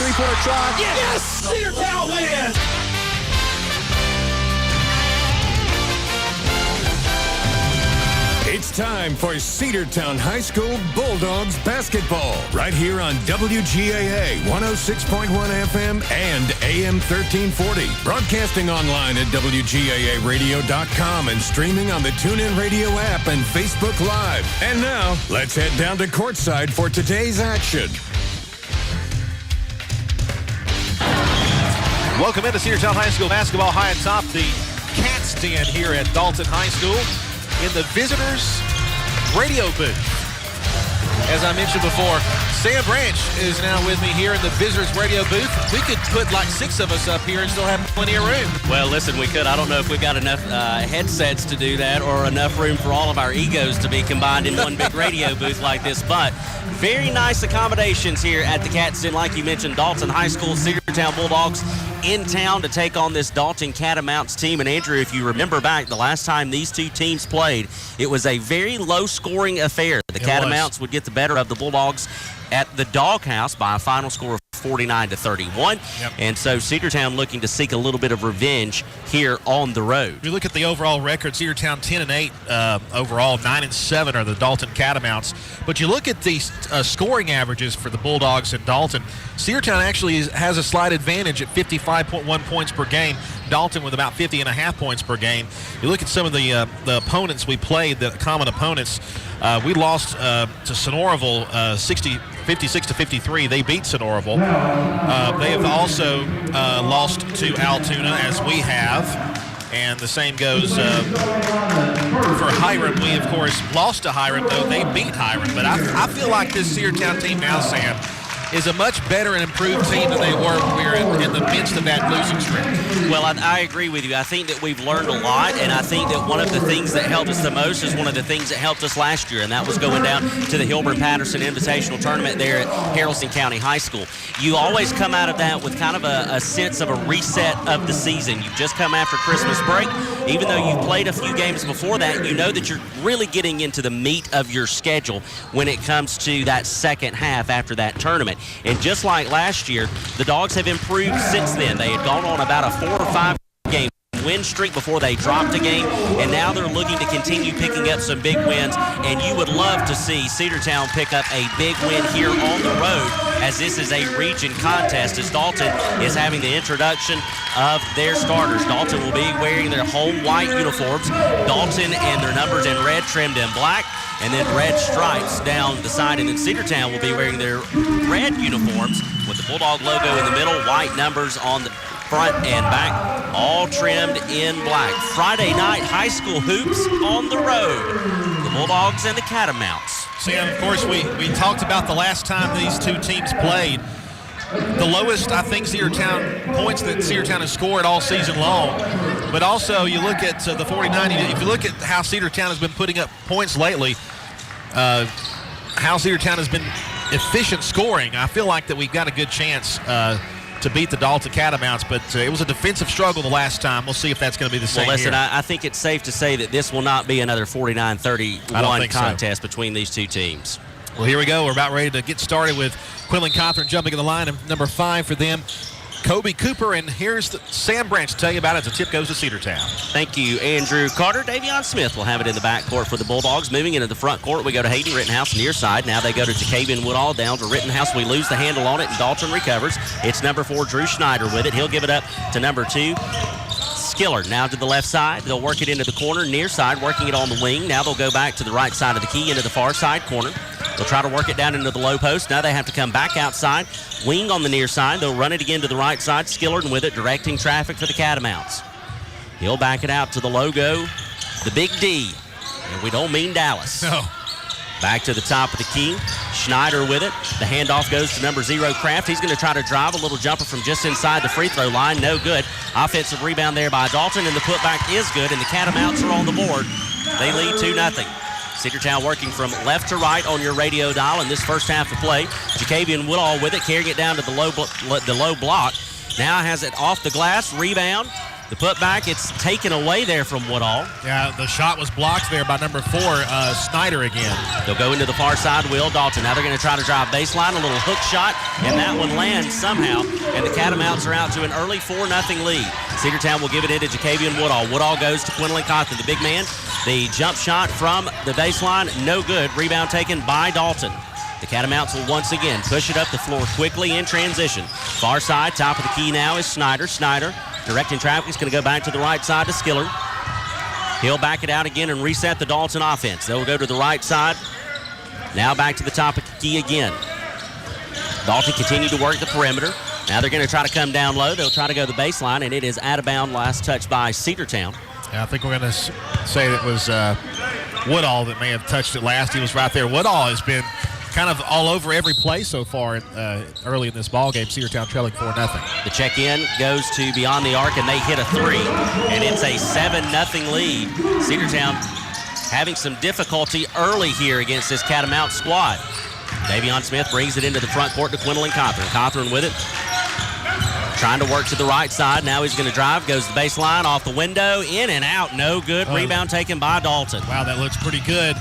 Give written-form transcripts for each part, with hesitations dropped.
three-pointer try. Yes! Cedartown wins! It's time for Cedartown High School Bulldogs basketball right here on WGAA 106.1 FM and AM 1340. Broadcasting online at WGAAradio.com and streaming on the TuneIn Radio app and Facebook Live. And now, let's head down to courtside for today's action. Welcome into Cedartown High School basketball high atop the Cats Den here at Dalton High School in the visitors' radio booth. As I mentioned before, Sam Branch is now with me here in the visitors' radio booth. We could put like 6 of us up here and still have plenty of room. Well, listen, we could. I don't know if we've got enough headsets to do that or enough room for all of our egos to be combined in one big radio booth like this, but very nice accommodations here at the Cats Den. Like you mentioned, Dalton High School, Cedartown Bulldogs in town to take on this Dalton Catamounts team. And Andrew, if you remember back, the last time these two teams played, it was a very low-scoring affair. The Catamounts would get the better of the Bulldogs at the Doghouse by a final score of 49-31. Yep. And so Cedartown looking to seek a little bit of revenge here on the road. We look at the overall record, Cedartown 10-8 overall, 9-7 are the Dalton Catamounts. But you look at the scoring averages for the Bulldogs in Dalton, Cedartown actually has a slight advantage at 55.1 points per game. Dalton with about 50.5 points per game. You look at some of the opponents we played, the common opponents. We lost to Sonoraville 56-53. They beat Sonoraville. They have also lost to Altoona, as we have. And the same goes for Hiram. We, of course, lost to Hiram, though they beat Hiram. But I feel like this Cedartown team now, Sam, is a much better and improved team than they were when we were in the midst of that losing streak. Well, I agree with you. I think that we've learned a lot, and I think that one of the things that helped us the most is one of the things that helped us last year, and that was going down to the Hilburn-Patterson Invitational Tournament there at Haralson County High School. You always come out of that with kind of a sense of a reset of the season. You've just come after Christmas break. Even though you've played a few games before that, you know that you're really getting into the meat of your schedule when it comes to that second half after that tournament. And just like last year, the Dogs have improved since then. They had gone on about a 4 or 5 game win streak before they dropped a game, and now they're looking to continue picking up some big wins. And you would love to see Cedartown pick up a big win here on the road, as this is a region contest, as Dalton is having the introduction of their starters. Dalton will be wearing their home white uniforms. Dalton and their numbers in red trimmed in black, and then red stripes down the side. And then Cedartown will be wearing their red uniforms with the Bulldog logo in the middle, white numbers on the front and back, all trimmed in black. Friday night high school hoops on the road. The Bulldogs and the Catamounts. Sam, of course, we talked about the last time these two teams played. The lowest, I think, Cedartown points that Cedartown has scored all season long. But also, you look at the 49, if you look at how Cedartown has been putting up points lately, how Cedartown has been efficient scoring, I feel like that we've got a good chance to beat the Dalton Catamounts, but it was a defensive struggle the last time. We'll see if that's going to be the same Well, listen, here. I think it's safe to say that this will not be another 49-31 contest between these two teams. Well, here we go. We're about ready to get started with Quinlan Cawthorn jumping in the line, and number 5 for them, Kobe Cooper. And here's Sam Branch to tell you about it as the tip goes to Cedartown. Thank you, Andrew Carter. Davion Smith will have it in the backcourt for the Bulldogs. Moving into the front court, we go to Hayden Rittenhouse near side. Now they go to Jacavian Woodall down to Rittenhouse. We lose the handle on it, and Dalton recovers. It's number 4, Drew Schneider with it. He'll give it up to number 2, Skillard. Now to the left side. They'll work it into the corner, near side, working it on the wing. Now they'll go back to the right side of the key into the far side corner. They'll try to work it down into the low post. Now they have to come back outside. Wing on the near side. They'll run it again to the right side. Skillard with it, directing traffic for the Catamounts. He'll back it out to the logo, the Big D. And we don't mean Dallas. No. Back to the top of the key. Schneider with it. The handoff goes to number 0, Kraft. He's going to try to drive a little jumper from just inside the free throw line. No good. Offensive rebound there by Dalton, and the putback is good, and the Catamounts are on the board. They lead 2-0. Cedartown working from left to right on your radio dial in this first half of play. Jacavian Woodall with it, carrying it down to the low block. Now has it off the glass, rebound, The putback, it's taken away there from Woodall. Yeah, the shot was blocked there by number 4, Snyder again. They'll go into the far side, Will Dalton. Now they're going to try to drive baseline, a little hook shot, and that one lands somehow. And the Catamounts are out to an early 4-0 lead. Cedartown will give it into Jacavian Woodall. Woodall goes to Quinlan Cawthon, the big man. The jump shot from the baseline, no good. Rebound taken by Dalton. The Catamounts will once again push it up the floor quickly in transition. Far side, top of the key now is Snyder. Snyder directing traffic is going to go back to the right side to Skiller. He'll back it out again and reset the Dalton offense. They'll go to the right side. Now back to the top of the key again. Dalton continue to work the perimeter. Now they're going to try to come down low. They'll try to go to the baseline, and it is out of bounds. Last touch by Cedartown. Yeah, I think we're going to say it was Woodall that may have touched it last. He was right there. Woodall has been kind of all over every play so far early in this ball game. Cedartown trailing 4-0. The check-in goes to beyond the arc, and they hit a 3, and it's a 7-0 lead. Cedartown having some difficulty early here against this Catamount squad. Davion Smith brings it into the front court to Quinlan Cawthon. Cawthon with it. Trying to work to the right side. Now he's going to drive. Goes to the baseline, off the window, in and out. No good. Rebound taken by Dalton. Wow, that looks pretty good.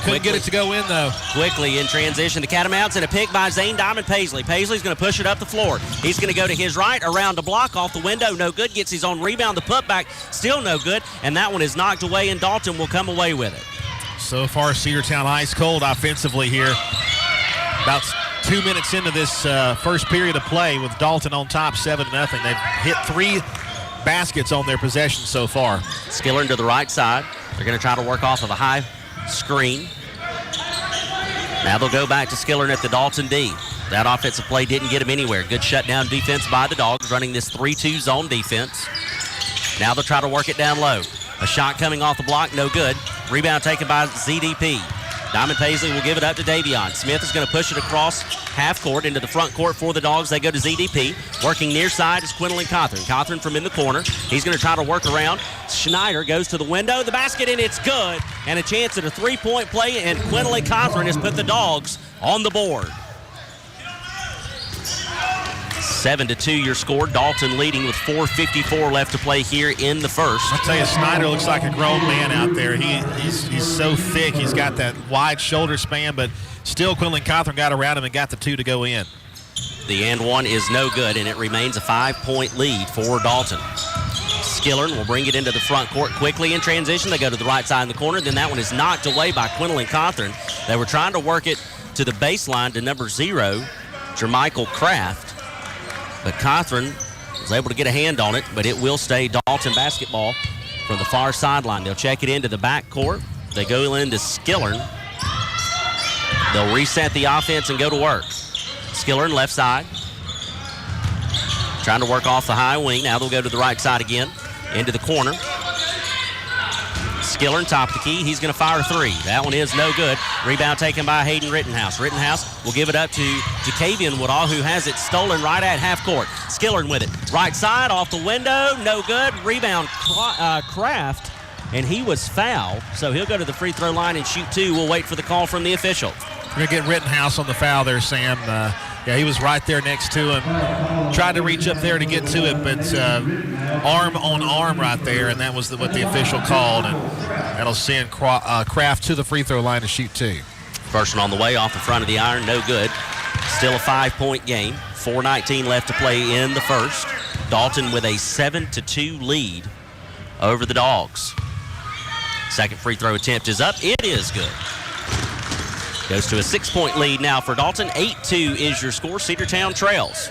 Couldn't get it to go in, though. Quickly in transition. The Catamounts and a pick by Zane Diamond Paisley. Paisley's going to push it up the floor. He's going to go to his right, around the block, off the window. No good. Gets his own rebound. The putback, still no good. And that one is knocked away, and Dalton will come away with it. So far, Cedartown ice cold offensively here. About 2 minutes into this first period of play with Dalton on top, 7-0. They've hit 3 baskets on their possession so far. Skiller to the right side. They're going to try to work off of a high screen. Now they'll go back to Skiller at the Dalton D. That offensive play didn't get him anywhere. Good shutdown defense by the Dogs, running this 3-2 zone defense. Now they'll try to work it down low. A shot coming off the block, no good. Rebound taken by ZDP. Diamond Paisley will give it up to Davion. Smith is going to push it across half court into the front court for the Dogs. They go to ZDP. Working near side is Quinlan Cawthon. Cawthon from in the corner. He's going to try to work around. Schneider goes to the window. The basket, and it's good. And a chance at a three-point play, and Quinlan Cawthon has put the Dogs on the board. 7-2 your score. Dalton leading with 4:54 left to play here in the first. I'll tell you, Snyder looks like a grown man out there. He's so thick. He's got that wide shoulder span, but still Quinlan Cawthon got around him and got the 2 to go in. The and one is no good, and it remains a 5-point lead for Dalton. Skillern will bring it into the front court quickly in transition. They go to the right side in the corner. Then that one is knocked away by Quinlan Cawthon. They were trying to work it to the baseline to number 0, Jermichael Kraft. But Cawthon was able to get a hand on it, but it will stay Dalton basketball from the far sideline. They'll check it into the back court. They go into Skillern. They'll reset the offense and go to work. Skillern left side. Trying to work off the high wing. Now they'll go to the right side again. Into the corner. Skillern, top of the key. He's going to fire a 3. That one is no good. Rebound taken by Hayden Rittenhouse. Rittenhouse will give it up to Jacavian Woodall, who has it stolen right at half court. Skillern with it. Right side, off the window. No good. Rebound, Kraft, and he was fouled. So he'll go to the free throw line and shoot 2. We'll wait for the call from the official. We're going to get Rittenhouse on the foul there, Sam. Yeah, he was right there next to him. Tried to reach up there to get to it, but arm on arm right there, and that was what the official called. And that'll send Kraft to the free throw line to shoot 2. First one on the way off the front of the iron, no good. Still a 5-point game. 4:19 left to play in the first. Dalton with a 7-2 lead over the Dogs. Second free throw attempt is up. It is good. Goes to a 6-point lead now for Dalton. 8-2 is your score. Cedartown trails.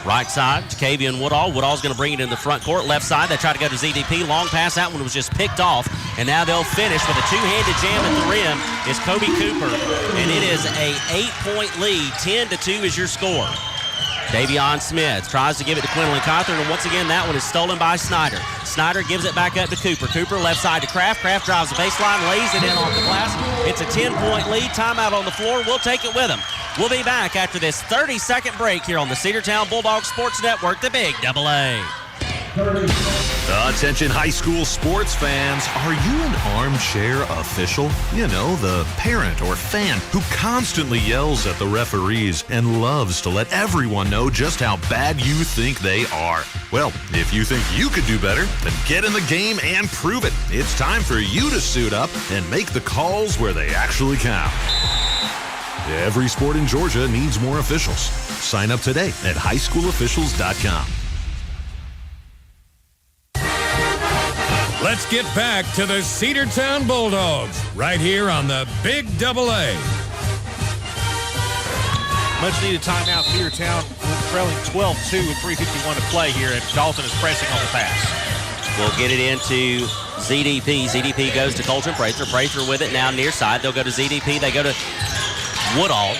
Right side, Jacavian Woodall. Woodall's going to bring it in the front court. Left side, they try to go to ZDP. Long pass, that one was just picked off. And now they'll finish with a 2-handed jam at the rim is Kobe Cooper. And it is a 8-point lead. 10-2 is your score. Davion Smith tries to give it to Quinlan Cawthon, and once again, that one is stolen by Snyder. Snyder gives it back up to Cooper. Cooper left side to Kraft. Kraft drives the baseline, lays it in off the glass. It's a 10-point lead. Timeout on the floor. We'll take it with him. We'll be back after this 30-second break here on the Cedartown Bulldogs Sports Network, the Big Double A. Attention high school sports fans, are you an armchair official? You know, the parent or fan who constantly yells at the referees and loves to let everyone know just how bad you think they are. Well, if you think you could do better, then get in the game and prove it. It's time for you to suit up and make the calls where they actually count. Every sport in Georgia needs more officials. Sign up today at highschoolofficials.com. Let's get back to the Cedartown Bulldogs right here on the Big AA. Much needed timeout. Cedartown trailing 12-2 with 3:51 to play here, and Dalton is pressing on the pass. We'll get it into ZDP. ZDP goes to Colton Prather. Prather with it now near side. They'll go to ZDP. They go to Woodall.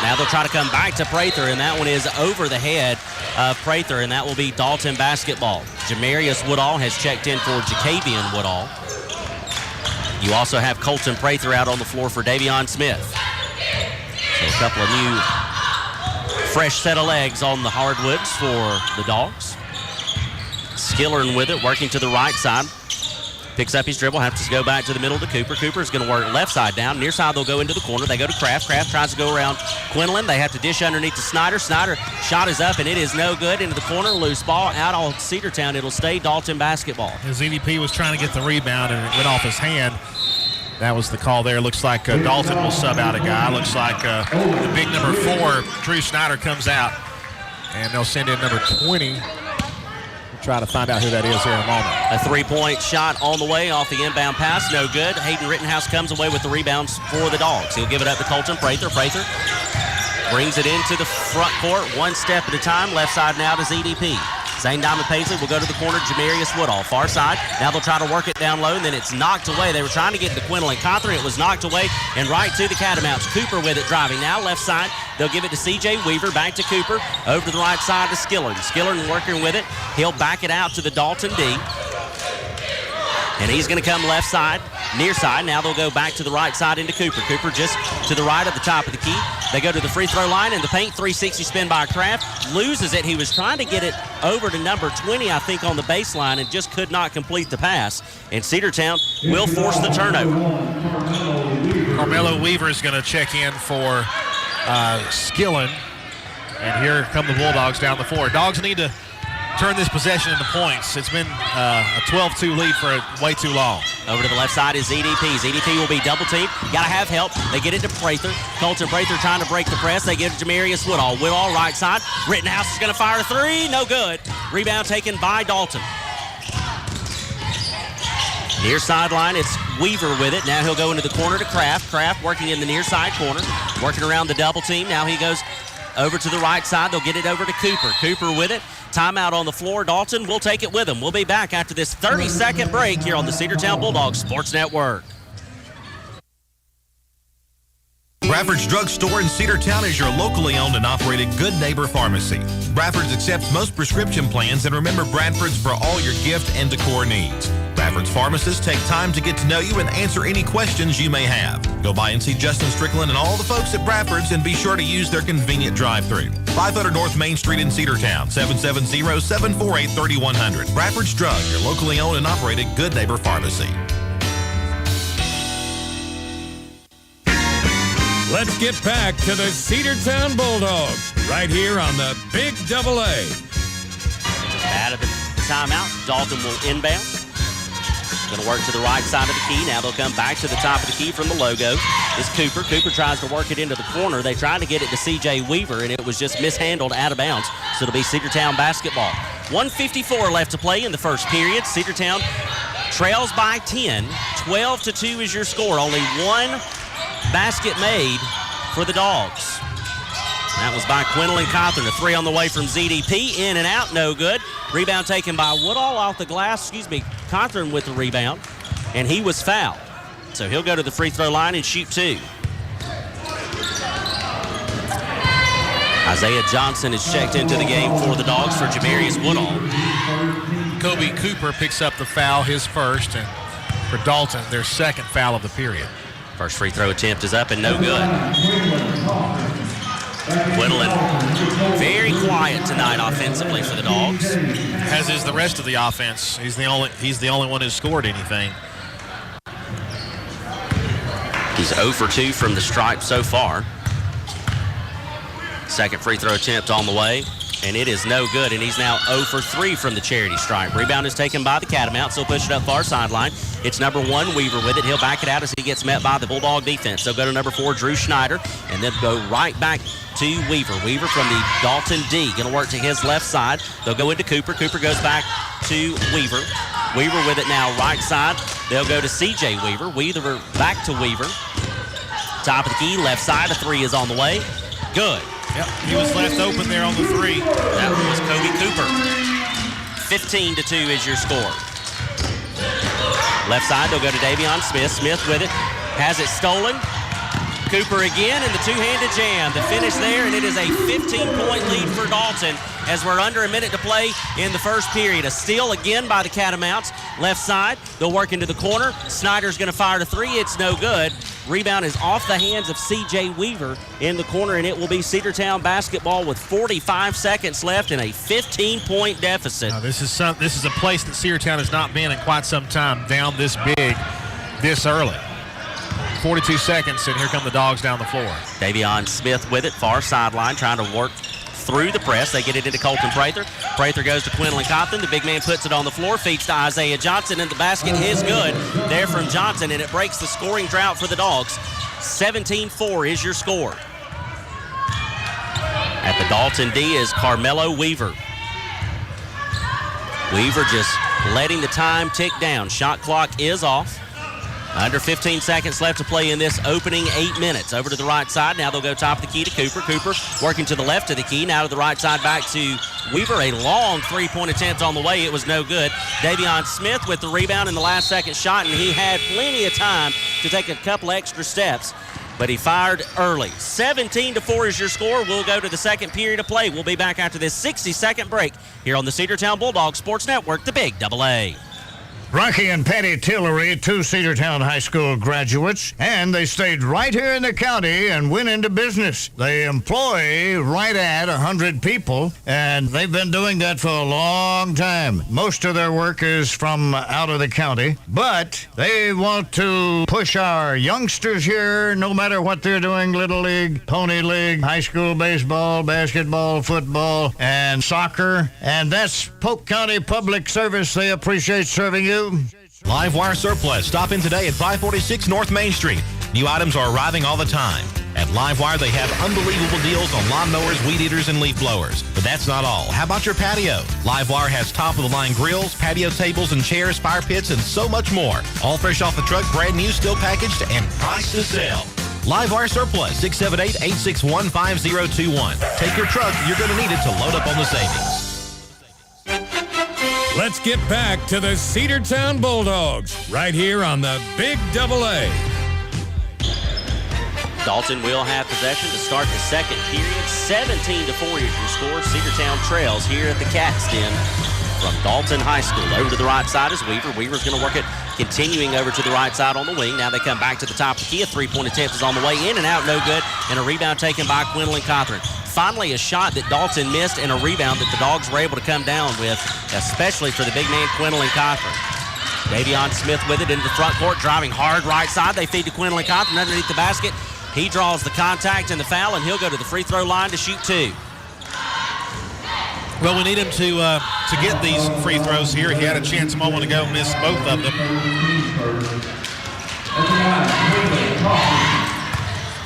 Now they'll try to come back to Prather, and that one is over the head of Prather, and that will be Dalton basketball. Jamarius Woodall has checked in for Jacavian Woodall. You also have Colton Prather out on the floor for Davion Smith. So a couple of new fresh set of legs on the hardwoods for the Dogs. Skillern with it, working to the right side. Picks up his dribble, has to go back to the middle to Cooper. Cooper's going to work left side down. Near side, they'll go into the corner. They go to Kraft. Kraft tries to go around Quinlan. They have to dish underneath to Snyder. Snyder shot is up, and it is no good. Into the corner, loose ball. Out on Cedartown. It'll stay Dalton basketball. His EDP was trying to get the rebound, and it went off his hand. That was the call there. Looks like Dalton will sub out a guy. Looks like the big number 4, Drew Snyder, comes out, and they'll send in number 20. Try to find out who that is here in a moment. A three-point shot on the way off the inbound pass. No good. Hayden Rittenhouse comes away with the rebounds for the Dogs. He'll give it up to Colton Prather. Prather brings it into the front court one step at a time. Left side now to ZDP. Zane Diamond Paisley will go to the corner. Jamarius Woodall, far side. Now they'll try to work it down low, and then it's knocked away. They were trying to get to Quinlan Cawthorn. It was knocked away, and right to the Catamounts. Cooper with it driving. Now left side. They'll give it to C.J. Weaver. Back to Cooper. Over to the right side to Skillern. Skillern working with it. He'll back it out to the Dalton D. And he's going to come left side, near side. Now they'll go back to the right side into Cooper. Cooper just to the right at the top of the key. They go to the free throw line in the paint. 360 spin by Kraft. Loses it. He was trying to get it over to number 20, I think, on the baseline, and just could not complete the pass. And Cedartown will force the turnover. Carmelo Weaver is going to check in for Skillern. And here come the Bulldogs down the floor. Dogs need to turn this possession into points. It's been a 12-2 lead for way too long. Over to the left side is ZDP. ZDP will be double teamed. Got to have help. They get it to Prather. Colton Prather trying to break the press. They give it to Jamarius Woodall. Woodall right side. Rittenhouse is going to fire a three. No good. Rebound taken by Dalton. Near sideline, it's Weaver with it. Now he'll go into the corner to Kraft. Kraft working in the near side corner. Working around the double team. Now he goes over to the right side. They'll get it over to Cooper. Cooper with it. Timeout on the floor. Dalton will take it with him. We'll be back after this 30-second break here on the Cedartown Bulldogs Sports Network. Bradford's Drug Store in Cedartown is your locally owned and operated Good Neighbor Pharmacy. Bradford's accepts most prescription plans, and remember Bradford's for all your gift and decor needs. Bradford's pharmacists take time to get to know you and answer any questions you may have. Go by and see Justin Strickland and all the folks at Bradford's, and be sure to use their convenient drive-thru. 500 North Main Street in Cedartown, 770-748-3100. Bradford's Drug, your locally owned and operated Good Neighbor Pharmacy. Let's get back to the Cedartown Bulldogs right here on the Big AA. Out of the timeout, Dalton will inbound. Going to work to the right side of the key. Now they'll come back to the top of the key from the logo. It's Cooper. Cooper tries to work it into the corner. They tried to get it to C.J. Weaver, and it was just mishandled out of bounds. So it'll be Cedartown basketball. 1:54 left to play in the first period. Cedartown trails by 10. 12-2 is your score. Only one basket made for the Dogs. That was by Quinlan Cawthorn. A three on the way from ZDP. In and out, no good. Rebound taken by Woodall off the glass. Cawthorn with the rebound. And he was fouled. So he'll go to the free throw line and shoot two. Isaiah Johnson is checked into the game for the Dogs for Jamarius Woodall. Kobe Cooper picks up the foul, his first, and for Dalton, their second foul of the period. First free throw attempt is up and no good. Quinlan very quiet quiet tonight offensively for the Dogs. As is the rest of the offense. He's the only one who's scored anything. He's 0 for 2 from the stripe so far. Second free throw attempt on the way, and it is no good, and he's now 0 for 3 from the charity stripe. Rebound is taken by the Catamounts. He'll push it up far sideline. It's number 1, Weaver with it. He'll back it out as he gets met by the Bulldog defense. They'll go to number 4, Drew Schneider, and then go right back to Weaver. Weaver from the Dalton D. Going to work to his left side. They'll go into Cooper. Cooper goes back to Weaver. Weaver with it now right side. They'll go to C.J. Weaver. Weaver back to Weaver. Top of the key, left side. A 3 is on the way. Good. Yep, he was left open there on the 3. That was Kobe Cooper. 15-2 is your score. Left side, they'll go to Davion Smith. Smith with it. Has it stolen. Cooper again, and the two-handed jam. The finish there, and it is a 15-point lead for Dalton as we're under a minute to play in the first period. A steal again by the Catamounts. Left side, they'll work into the corner. Snyder's going to fire the 3. It's no good. Rebound is off the hands of C.J. Weaver in the corner, and it will be Cedartown basketball with 45 seconds left and a 15-point deficit. Now, this is a place that Cedartown has not been in quite some time, down this big, this early. 42 seconds, and here come the Dogs down the floor. Davion Smith with it, far sideline, trying to work through the press. They get it into Colton Prather. Prather goes to Quinlan Compton. The big man puts it on the floor, feeds to Isaiah Johnson, and the basket is good there from Johnson, and it breaks the scoring drought for the Dogs. 17-4 is your score. At the Dalton D is Carmelo Weaver. Weaver just letting the time tick down. Shot clock is off. Under 15 seconds left to play in this opening 8 minutes. Over to the right side. Now they'll go top of the key to Cooper. Cooper working to the left of the key. Now to the right side back to Weaver. A long three-point attempt on the way. It was no good. Davion Smith with the rebound in the last second shot, and he had plenty of time to take a couple extra steps, but he fired early. 17-4 is your score. We'll go to the second period of play. We'll be back after this 60-second break here on the Cedartown Bulldogs Sports Network, the Big Double A. Rocky and Patty Tillery, 2 Cedartown High School graduates, and they stayed right here in the county and went into business. They employ right at 100 people, and they've been doing that for a long time. Most of their work is from out of the county, but they want to push our youngsters here, no matter what they're doing, Little League, Pony League, high school baseball, basketball, football, and soccer, and that's Polk County Public Service. They appreciate serving you. Livewire Surplus. Stop in today at 546 North Main Street. New items are arriving all the time. At Livewire, they have unbelievable deals on lawnmowers, weed eaters, and leaf blowers. But that's not all. How about your patio? Livewire has top-of-the-line grills, patio tables and chairs, fire pits, and so much more. All fresh off the truck, brand new, still packaged, and priced to sell. Livewire Surplus, 678-861-5021. Take your truck. You're going to need it to load up on the savings. Let's get back to the Cedartown Bulldogs right here on the Big Double A. Dalton will have possession to start the second period. 17-4 is your score. Cedartown trails here at the Cats Den from Dalton High School. Over to the right side is Weaver. Weaver's going to work it, continuing over to the right side on the wing. Now they come back to the top of the key. A three-point attempt is on the way, in and out, no good, and a rebound taken by Quinlan Cawthorn. Finally, a shot that Dalton missed and a rebound that the Dogs were able to come down with, especially for the big man, Quinlan Cawthorn. Davion Smith with it into the front court, driving hard right side. They feed to Quinlan Cawthorn underneath the basket. He draws the contact and the foul, and he'll go to the free throw line to shoot 2. Well, we need him to get these free throws here. He had a chance a moment ago, missed both of them.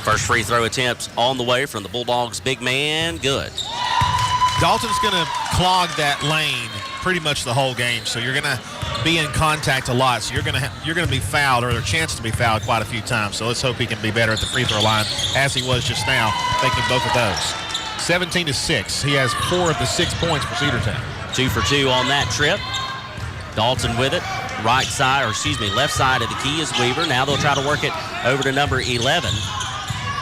First free throw attempt on the way from the Bulldogs' big man. Good. Dalton's going to clog that lane pretty much the whole game, so you're going to be in contact a lot. So you're going to be fouled, or there's a chance to be fouled quite a few times. So let's hope he can be better at the free throw line, as he was just now, making both of those. 17-6. He has 4 of the 6 points for Cedartown. 2 for 2 on that trip. Dalton with it. Left side of the key is Weaver. Now they'll try to work it over to number 11.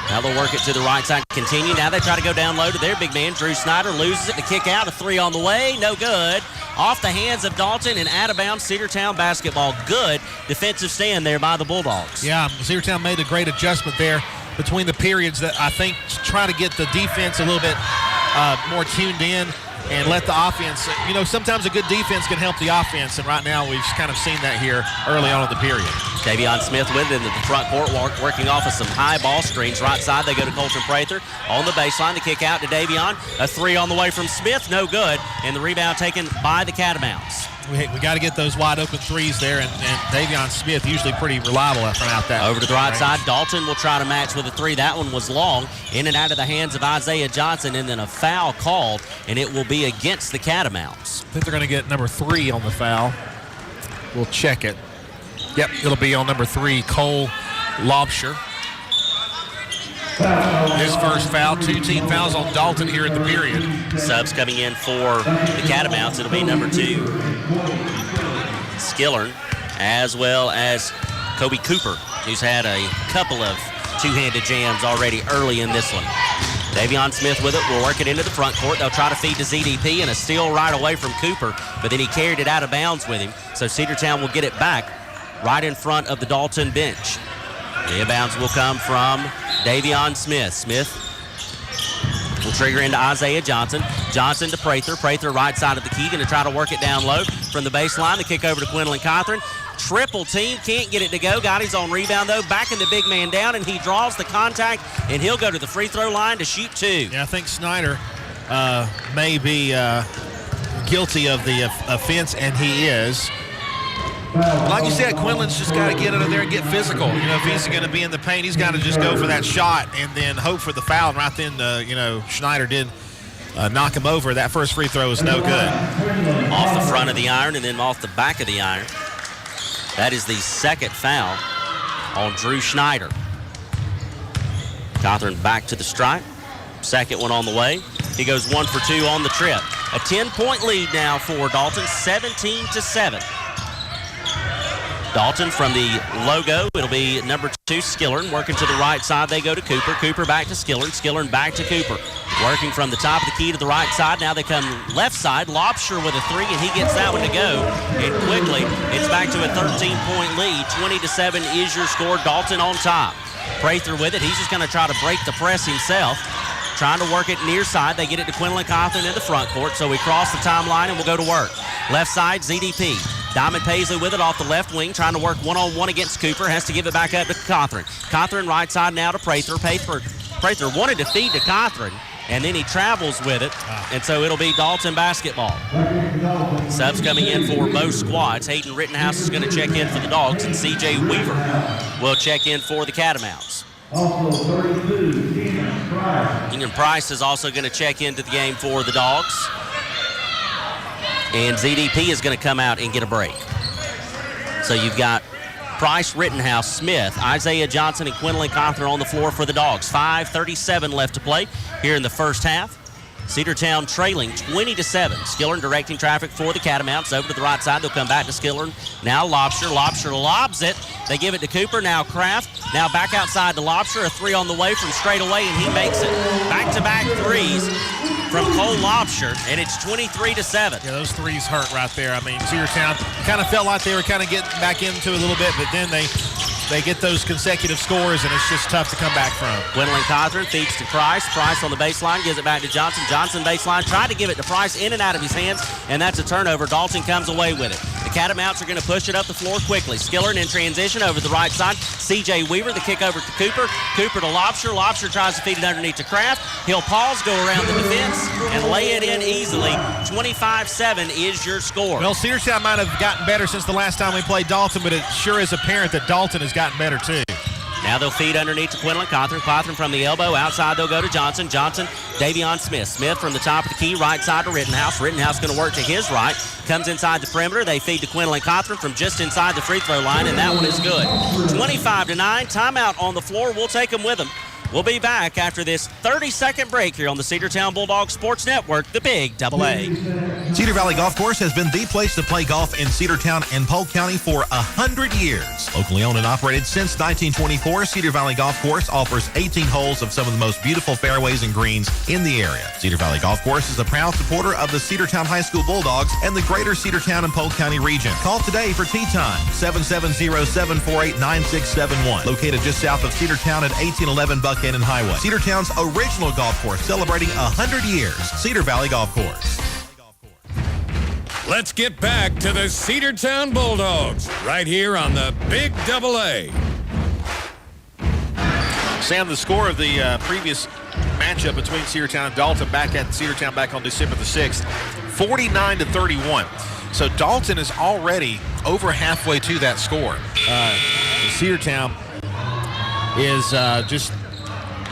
Now they'll work it to the right side. Continue. Now they try to go down low to their big man. Drew Snyder loses it to kick out. A 3 on the way. No good. Off the hands of Dalton and out of bounds. Cedartown basketball. Good defensive stand there by the Bulldogs. Yeah, Cedartown made a great adjustment there between the periods, that I think try to get the defense a little bit more tuned in and let the offense, sometimes a good defense can help the offense, and right now we've kind of seen that here early on in the period. Davion Smith with it into the front court, working off of some high ball screens. Right side, they go to Colton Prather. On the baseline, the kick out to Davion. A three on the way from Smith, no good, and the rebound taken by the Catamounts. We got to get those wide open threes there, and Davion Smith usually pretty reliable from out that. Over to the right side, Dalton will try to match with a three. That one was long, in and out of the hands of Isaiah Johnson, and then a foul called, and it will be against the Catamounts. I think they're going to get number 3 on the foul. We'll check it. Yep, it'll be on number 3, Cole Lobsher. His first foul, 2 team fouls on Dalton here in the period. Subs coming in for the Catamounts. It'll be number 2, Skillern, as well as Kobe Cooper, who's had a couple of two-handed jams already early in this one. Davion Smith with it. We'll work it into the front court. They'll try to feed to ZDP, and a steal right away from Cooper, but then he carried it out of bounds with him. So Cedartown will get it back right in front of the Dalton bench. The inbounds will come from Davion Smith. Smith will trigger into Isaiah Johnson. Johnson to Prather. Prather right side of the key, going to try to work it down low from the baseline. The kick over to Quinlan Cothran. Triple team, can't get it to go. Got his own rebound, though. Backing the big man down, and he draws the contact, and he'll go to the free throw line to shoot 2. Yeah, I think Snyder may be guilty of the offense, and he is. Like you said, Quinlan's just got to get under there and get physical. If he's going to be in the paint, he's got to just go for that shot and then hope for the foul. And right then, Schneider did knock him over. That first free throw was no good. Off the front of the iron and then off the back of the iron. That is the second foul on Drew Schneider. Cothran back to the stripe. Second one on the way. He goes 1 for 2 on the trip. A 10-point lead now for Dalton, 17-7. Dalton from the logo. It'll be number 2, Skillern. Working to the right side, they go to Cooper. Cooper back to Skillern. Skillern back to Cooper. Working from the top of the key to the right side. Now they come left side. Lobsher with a 3, and he gets that one to go. And quickly, it's back to a 13-point lead. 20-7 is your score. Dalton on top. Prather with it. He's just going to try to break the press himself. Trying to work it near side. They get it to Quinlan Cothran in the front court. So we cross the timeline and we'll go to work. Left side, ZDP. Diamond Paisley with it off the left wing, trying to work one-on-one against Cooper. Has to give it back up to Cothran. Cothran right side now to Prather. Prather wanted to feed to Cothran, and then he travels with it. And so it'll be Dalton basketball. Subs coming in for both squads. Hayden Rittenhouse is going to check in for the Dogs, and C.J. Weaver will check in for the Catamounts. Keenan Price is also going to check into the game for the Dogs. And ZDP is going to come out and get a break. So you've got Price, Rittenhouse, Smith, Isaiah Johnson, and Quinlan Cothran on the floor for the Dogs. 5:37 left to play here in the first half. Cedartown trailing 20-7. Skillern directing traffic for the Catamounts. Over to the right side. They'll come back to Skillern. Now Lobsher. Lobsher lobs it. They give it to Cooper. Now Kraft. Now back outside to Lobsher. A 3 on the way from straight away, and he makes it. Back-to-back threes from Cole Lobsher, and it's 23-7. Yeah, those threes hurt right there. I mean, Cedartown kind of felt like they were kind of getting back into it a little bit, but then they get those consecutive scores, and it's just tough to come back from. Quinlan Cothran feeds to Price. Price on the baseline, gives it back to Johnson. Johnson baseline, tried to give it to Price, in and out of his hands, and that's a turnover. Dalton comes away with it. The Catamounts are going to push it up the floor quickly. Skillern in transition over the right side. C.J. Weaver, the kick over to Cooper. Cooper to Lobsher. Lobsher tries to feed it underneath to Kraft. He'll pause, go around the defense, and lay it in easily. 25-7 is your score. Well, Cedartown might have gotten better since the last time we played Dalton, but it sure is apparent that Dalton has gotten better too. Now they'll feed underneath to Quinlan Cothran. Cothran from the elbow. Outside they'll go to Johnson. Johnson, Davion Smith. Smith from the top of the key, right side to Rittenhouse. Rittenhouse going to work to his right. Comes inside the perimeter. They feed to Quinlan Cothran from just inside the free throw line, and that one is good. 25-9. Timeout on the floor. We'll take them with them. We'll be back after this 30-second break here on the Cedartown Bulldogs Sports Network, the Big AA. Cedar Valley Golf Course has been the place to play golf in Cedartown and Polk County for 100 years. Locally owned and operated since 1924, Cedar Valley Golf Course offers 18 holes of some of the most beautiful fairways and greens in the area. Cedar Valley Golf Course is a proud supporter of the Cedartown High School Bulldogs and the greater Cedartown and Polk County region. Call today for tee time, 770-748-9671. Located just south of Cedartown at 1811 Buck Cannon Highway. Cedartown's original golf course, celebrating 100 years. Cedar Valley Golf Course. Let's get back to the Cedartown Bulldogs right here on the Big AA. Sam, the score of the previous matchup between Cedartown and Dalton back at Cedartown back on December the 6th, 49-31. So Dalton is already over halfway to that score. Cedartown is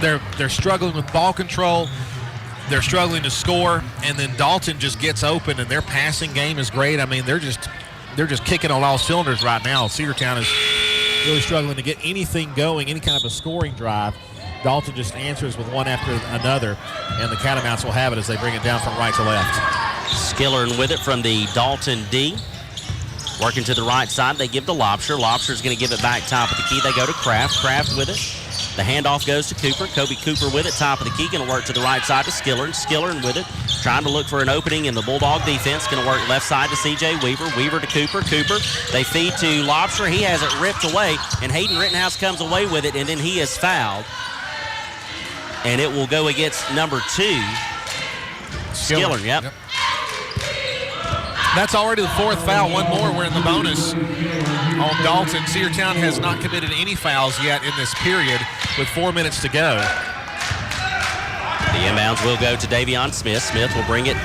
they're struggling with ball control. They're struggling to score, and then Dalton just gets open, and their passing game is great. I mean, they're just kicking on all cylinders right now. Cedartown is really struggling to get anything going, any kind of a scoring drive. Dalton just answers with one after another, and the Catamounts will have it as they bring it down from right to left. Skillern with it from the Dalton D. Working to the right side, they give to Lobsher. Lobsher's going to give it back top of the key. They go to Kraft. Kraft with it. The handoff goes to Cooper. Kobe Cooper with it, top of the key. Going to work to the right side to Skillern. Skillern with it, trying to look for an opening in the Bulldog defense. Going to work left side to C.J. Weaver. Weaver to Cooper. Cooper, they feed to Lobsher. He has it ripped away, and Hayden Rittenhouse comes away with it, and then he is fouled. And it will go against number 2, Skillern. Yep. That's already the 4th foul. One more, we're in the bonus on Dalton. Cedartown has not committed any fouls yet in this period with 4 minutes to go. The inbounds will go to Davion Smith. Smith will bring it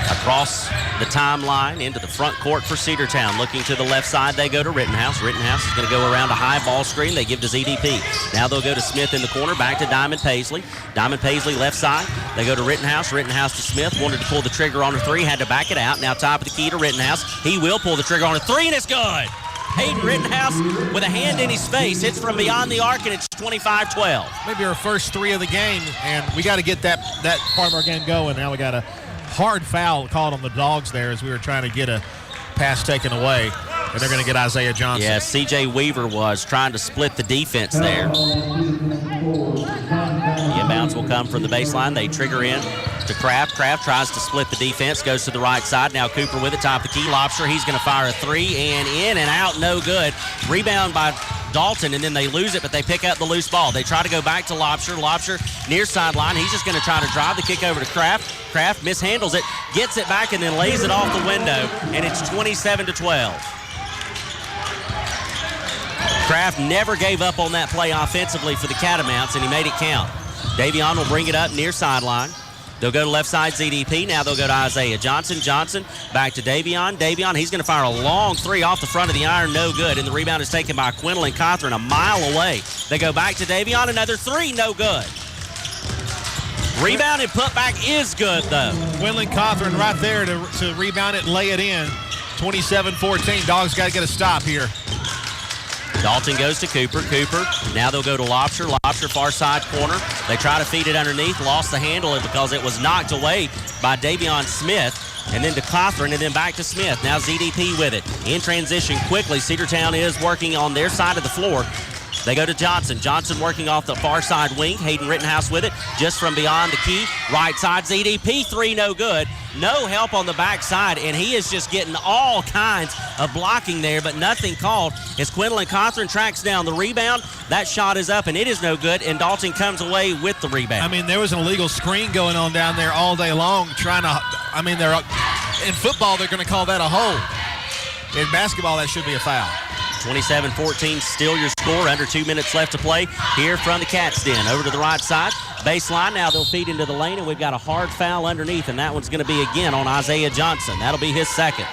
across the timeline into the front court for Cedartown. Looking to the left side, they go to Rittenhouse. Rittenhouse is going to go around a high ball screen. They give to ZDP. Now they'll go to Smith in the corner, back to Diamond Paisley. Diamond Paisley left side. They go to Rittenhouse. Rittenhouse to Smith. Wanted to pull the trigger on a 3, had to back it out. Now top of the key to Rittenhouse. He will pull the trigger on a 3, and it's good. Hayden Rittenhouse with a hand in his face. Hits from beyond the arc, and it's 25-12. Maybe our first 3 of the game, and we got to get that part of our game going. Now we got a hard foul called on the Dogs there as we were trying to get a pass taken away, and they're going to get Isaiah Johnson. Yeah, C.J. Weaver was trying to split the defense there. The inbounds will come from the baseline. They trigger in to Kraft. Kraft tries to split the defense, goes to the right side. Now Cooper with it, top of the key. Lobster, he's going to fire a 3, and in and out, no good. Rebound by Dalton, and then they lose it, but they pick up the loose ball. They try to go back to Lobster. Lobster near sideline. He's just going to try to drive the kick over to Kraft. Kraft mishandles it, gets it back, and then lays it off the window, and it's 27-12. Kraft never gave up on that play offensively for the Catamounts, and he made it count. Davion will bring it up near sideline. They'll go to left side ZDP. Now they'll go to Isaiah Johnson. Johnson back to Davion. Davion, he's going to fire a long 3 off the front of the iron. No good. And the rebound is taken by Quinlan Cothran a mile away. They go back to Davion. Another 3. No good. Rebound and put back is good, though. Quinlan Cothran right there to rebound it and lay it in. 27-14. Dogs got to get a stop here. Dalton goes to Cooper. Cooper, now they'll go to Lobster. Lobster, far side corner. They try to feed it underneath. Lost the handle because it was knocked away by Davion Smith. And then to Cothran, and then back to Smith. Now ZDP with it. In transition quickly. Cedartown is working on their side of the floor. They go to Johnson. Johnson working off the far side wing. Hayden Rittenhouse with it. Just from beyond the key. Right side ZDP. 3 no good. No help on the backside, and he is just getting all kinds of blocking there, but nothing called. As Quinlan Cothran tracks down the rebound, that shot is up, and it is no good, and Dalton comes away with the rebound. I mean, there was an illegal screen going on down there all day long trying to, in football, they're going to call that a hold. In basketball, that should be a foul. 27-14, still your score. Under 2 minutes left to play here from the Cats Den. Over to the right side. Baseline, now they'll feed into the lane, and we've got a hard foul underneath, and that one's going to be again on Isaiah Johnson. That'll be his second.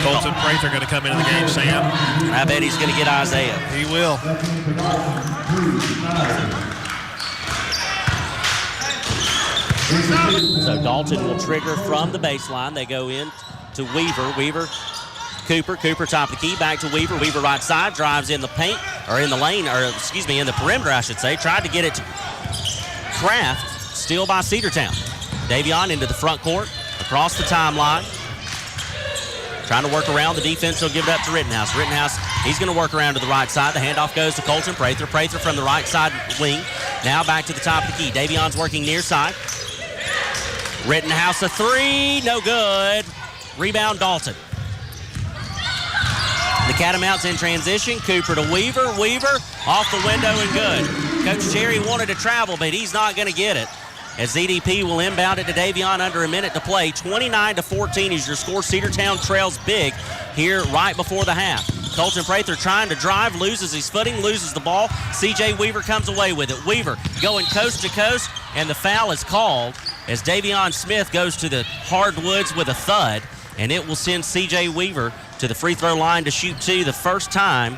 Colton Prather going to come into the game, Sam. I bet he's going to get Isaiah. He will. So Dalton will trigger from the baseline. They go in to Weaver. Weaver, Cooper. Cooper top of the key. Back to Weaver. Weaver right side. Drives in the paint, or in the lane, or excuse me, in the perimeter, I should say. Tried to get it to Kraft. Steal by Cedartown. Davion into the front court. Across the timeline. Trying to work around the defense. He'll give it up to Rittenhouse. Rittenhouse, he's going to work around to the right side. The handoff goes to Colton Prather. Prather from the right side wing. Now back to the top of the key. Davion's working near side. Rittenhouse, a 3. No good. Rebound, Dalton. The Catamounts in transition. Cooper to Weaver. Weaver off the window and good. Coach Cherry wanted to travel, but he's not going to get it. As ZDP will inbound it to Davion under a minute to play. 29-14 is your score. Cedartown trails big here right before the half. Colton Prather trying to drive, loses his footing, loses the ball. C.J. Weaver comes away with it. Weaver going coast to coast, and the foul is called as Davion Smith goes to the hardwoods with a thud, and it will send C.J. Weaver to the free throw line to shoot two. The first time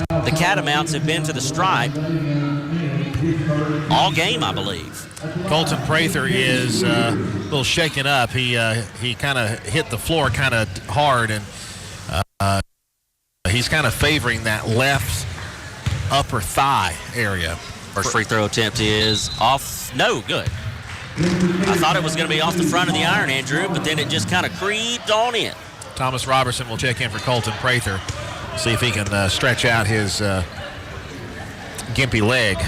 the Catamounts have been to the stripe all game, I believe. Colton Prather is a little shaken up. He kind of hit the floor kind of hard, and he's kind of favoring that left upper thigh area. First free throw attempt is off. No, good. I thought it was going to be off the front of the iron, Andrew, but then it just kind of creeped on in. Thomas Robertson will check in for Colton Prather. See if he can stretch out his gimpy leg.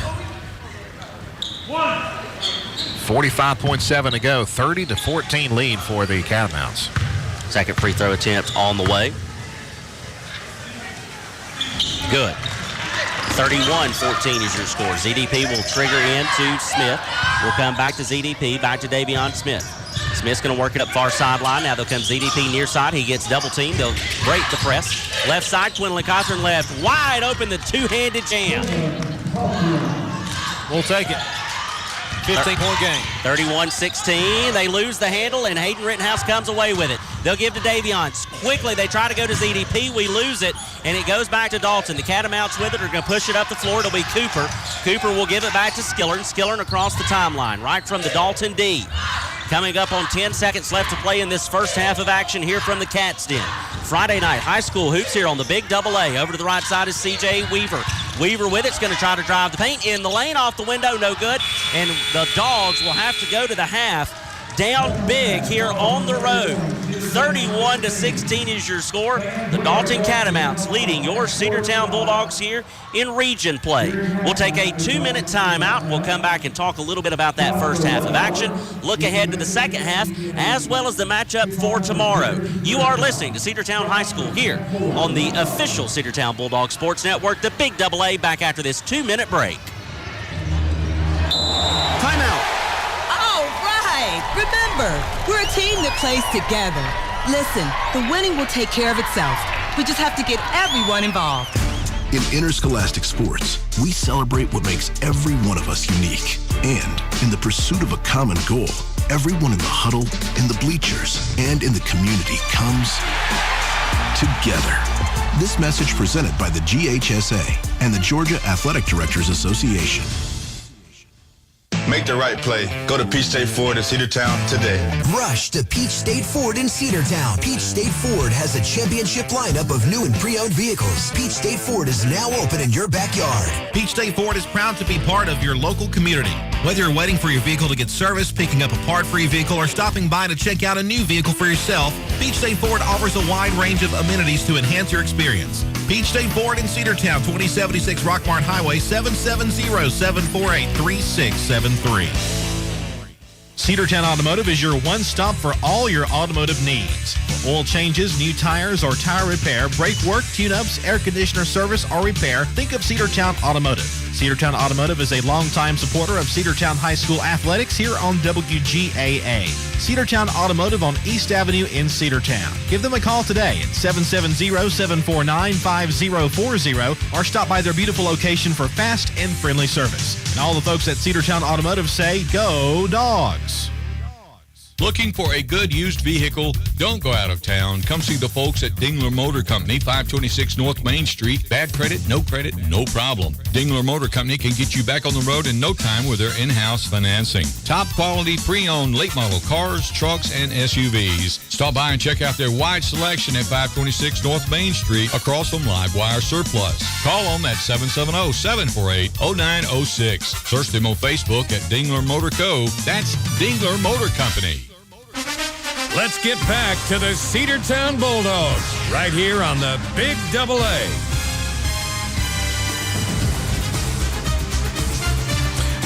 45.7 to go. 30-14 lead for the Catamounts. Second free throw attempt on the way. Good. 31-14 is your score. ZDP will trigger into Smith. We'll come back to ZDP, back to Davion Smith. Smith's going to work it up far sideline. Now they'll come ZDP near side. He gets double teamed. They'll break the press. Left side, Quinlan Cochran left. Wide open, the two-handed jam. We'll take it. 15-point game. 31-16. They lose the handle, and Hayden Rittenhouse comes away with it. They'll give to Davion. Quickly, they try to go to ZDP. We lose it, and it goes back to Dalton. The Catamounts with it are going to push it up the floor. It'll be Cooper. Cooper will give it back to Skillern. Skillern across the timeline, right from the Dalton D. Coming up on 10 seconds left to play in this first half of action here from the Cats Den. Friday night high school hoops here on the Big AA. Over to the right side is C.J. Weaver. Weaver with it's going to try to drive the paint in the lane, off the window, no good. And the Dogs will have to go to the half. Down big here on the road. 31-16 is your score. The Dalton Catamounts leading your Cedartown Bulldogs here in region play. We'll take a 2-minute timeout. We'll come back and talk a little bit about that first half of action. Look ahead to the second half, as well as the matchup for tomorrow. You are listening to Cedartown High School here on the official Cedartown Bulldogs Sports Network, the Big AA, back after this 2-minute break. Timeout. Remember, we're a team that plays together. Listen, the winning will take care of itself. We just have to get everyone involved. In interscholastic sports, we celebrate what makes every one of us unique. And in the pursuit of a common goal, everyone in the huddle, in the bleachers, and in the community comes together. This message presented by the GHSA and the Georgia Athletic Directors Association. Make the right play. Go to Peach State Ford in Cedartown today. Rush to Peach State Ford in Cedartown. Peach State Ford has a championship lineup of new and pre-owned vehicles. Peach State Ford is now open in your backyard. Peach State Ford is proud to be part of your local community. Whether you're waiting for your vehicle to get serviced, picking up a part for your vehicle, or stopping by to check out a new vehicle for yourself, Peach State Ford offers a wide range of amenities to enhance your experience. Peach State Ford in Cedartown, 2076 Rockmart Highway, 770-748-3673. Cedartown Automotive is your one-stop for all your automotive needs. For oil changes, new tires, or tire repair, brake work, tune-ups, air conditioner service, or repair, think of Cedartown Automotive. Cedartown Automotive is a longtime supporter of Cedartown High School athletics here on WGAA. Cedartown Automotive on East Avenue in Cedartown. Give them a call today at 770-749-5040 or stop by their beautiful location for fast and friendly service. And all the folks at Cedartown Automotive say, go Dogs! Looking for a good used vehicle? Don't go out of town. Come see the folks at Dingler Motor Company, 526 North Main Street. Bad credit, no problem. Dingler Motor Company can get you back on the road in no time with their in-house financing. Top quality pre-owned late model cars, trucks, and SUVs. Stop by and check out their wide selection at 526 North Main Street across from Livewire Surplus. Call them at 770-748-0906. Search them on Facebook at Dingler Motor Co. That's Dingler Motor Company. Let's get back to the Cedartown Bulldogs right here on the Big AA.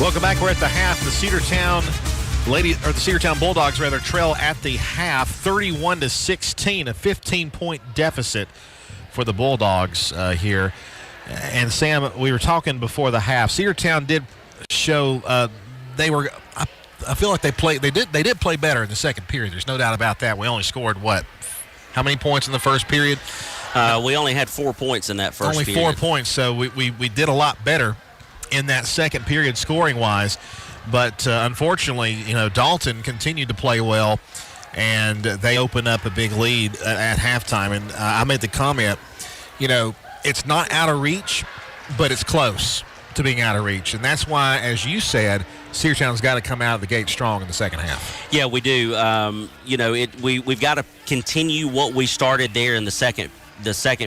Welcome back. We're at the half. The Cedartown Bulldogs trail at the half, 31-16, a 15-point deficit for for the Bulldogs here. And, Sam, we were talking before the half. Cedartown did show they were I feel like they did play better in the second period. There's no doubt about that. We only scored, how many points in the first period? We only had 4 points in that first period. Only 4 points, so we did a lot better in that second period scoring-wise. But unfortunately, Dalton continued to play well, and they opened up a big lead at halftime. And I made the comment, it's not out of reach, but it's close to being out of reach. And that's why, as you said, Cedartown's got to come out of the gate strong in the second half. Yeah, we do. We've got to continue what we started there in the second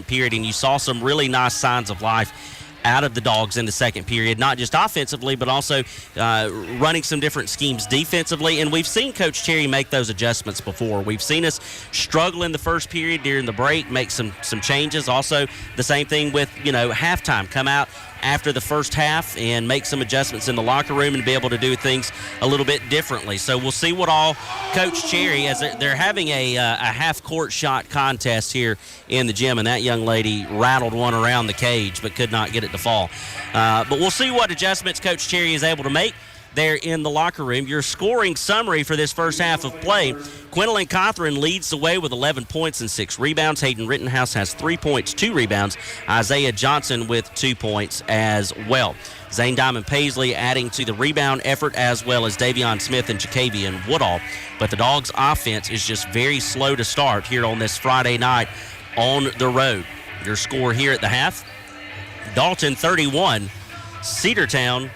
period, and you saw some really nice signs of life out of the Dogs in the second period, not just offensively, but also running some different schemes defensively. And we've seen Coach Cherry make those adjustments before. We've seen us struggle in the first period during the break, make some changes. Also, the same thing with, halftime, come out after the first half and make some adjustments in the locker room and be able to do things a little bit differently. So we'll see what all Coach Cherry, as they're having a half-court shot contest here in the gym, and that young lady rattled one around the cage but could not get it to fall. But we'll see what adjustments Coach Cherry is able to make there in the locker room. Your scoring summary for this first half of play: Quinlan Cothran leads the way with 11 points and 6 rebounds. Hayden Rittenhouse has 3 points, 2 rebounds. Isaiah Johnson with 2 points as well. Zane Diamond Paisley adding to the rebound effort, as well as Davion Smith and Jacavian Woodall. But the Dogs' offense is just very slow to start here on this Friday night on the road. Your score here at the half: Dalton 31, Cedartown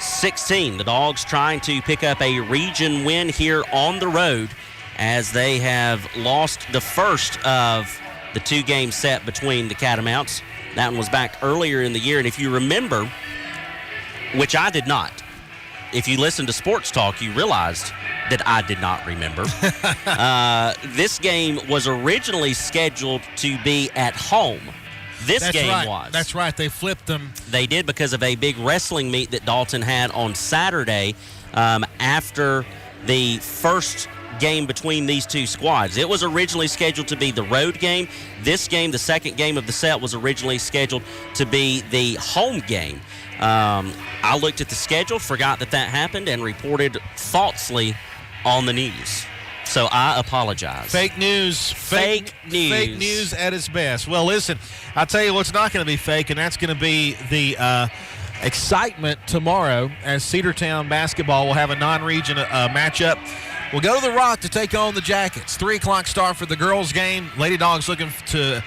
16. The Dogs trying to pick up a region win here on the road, as they have lost the first of the 2-game set between the Catamounts. That one was back earlier in the year, and if you remember, which I did not, if you listened to Sports Talk, you realized that I did not remember. This game was originally scheduled to be at home. That's right. They flipped them. They did, because of a big wrestling meet that Dalton had on Saturday after the first game between these two squads. It was originally scheduled to be the road game. This game, the second game of the set, was originally scheduled to be the home game. I looked at the schedule, forgot that happened, and reported falsely on the news. So I apologize. Fake news. Fake news at its best. Well, listen, I'll tell you what's not going to be fake, and that's going to be the excitement tomorrow, as Cedartown basketball will have a non-region matchup. We'll go to the Rock to take on the Jackets. 3 o'clock start for the girls' game. Lady Dogs looking for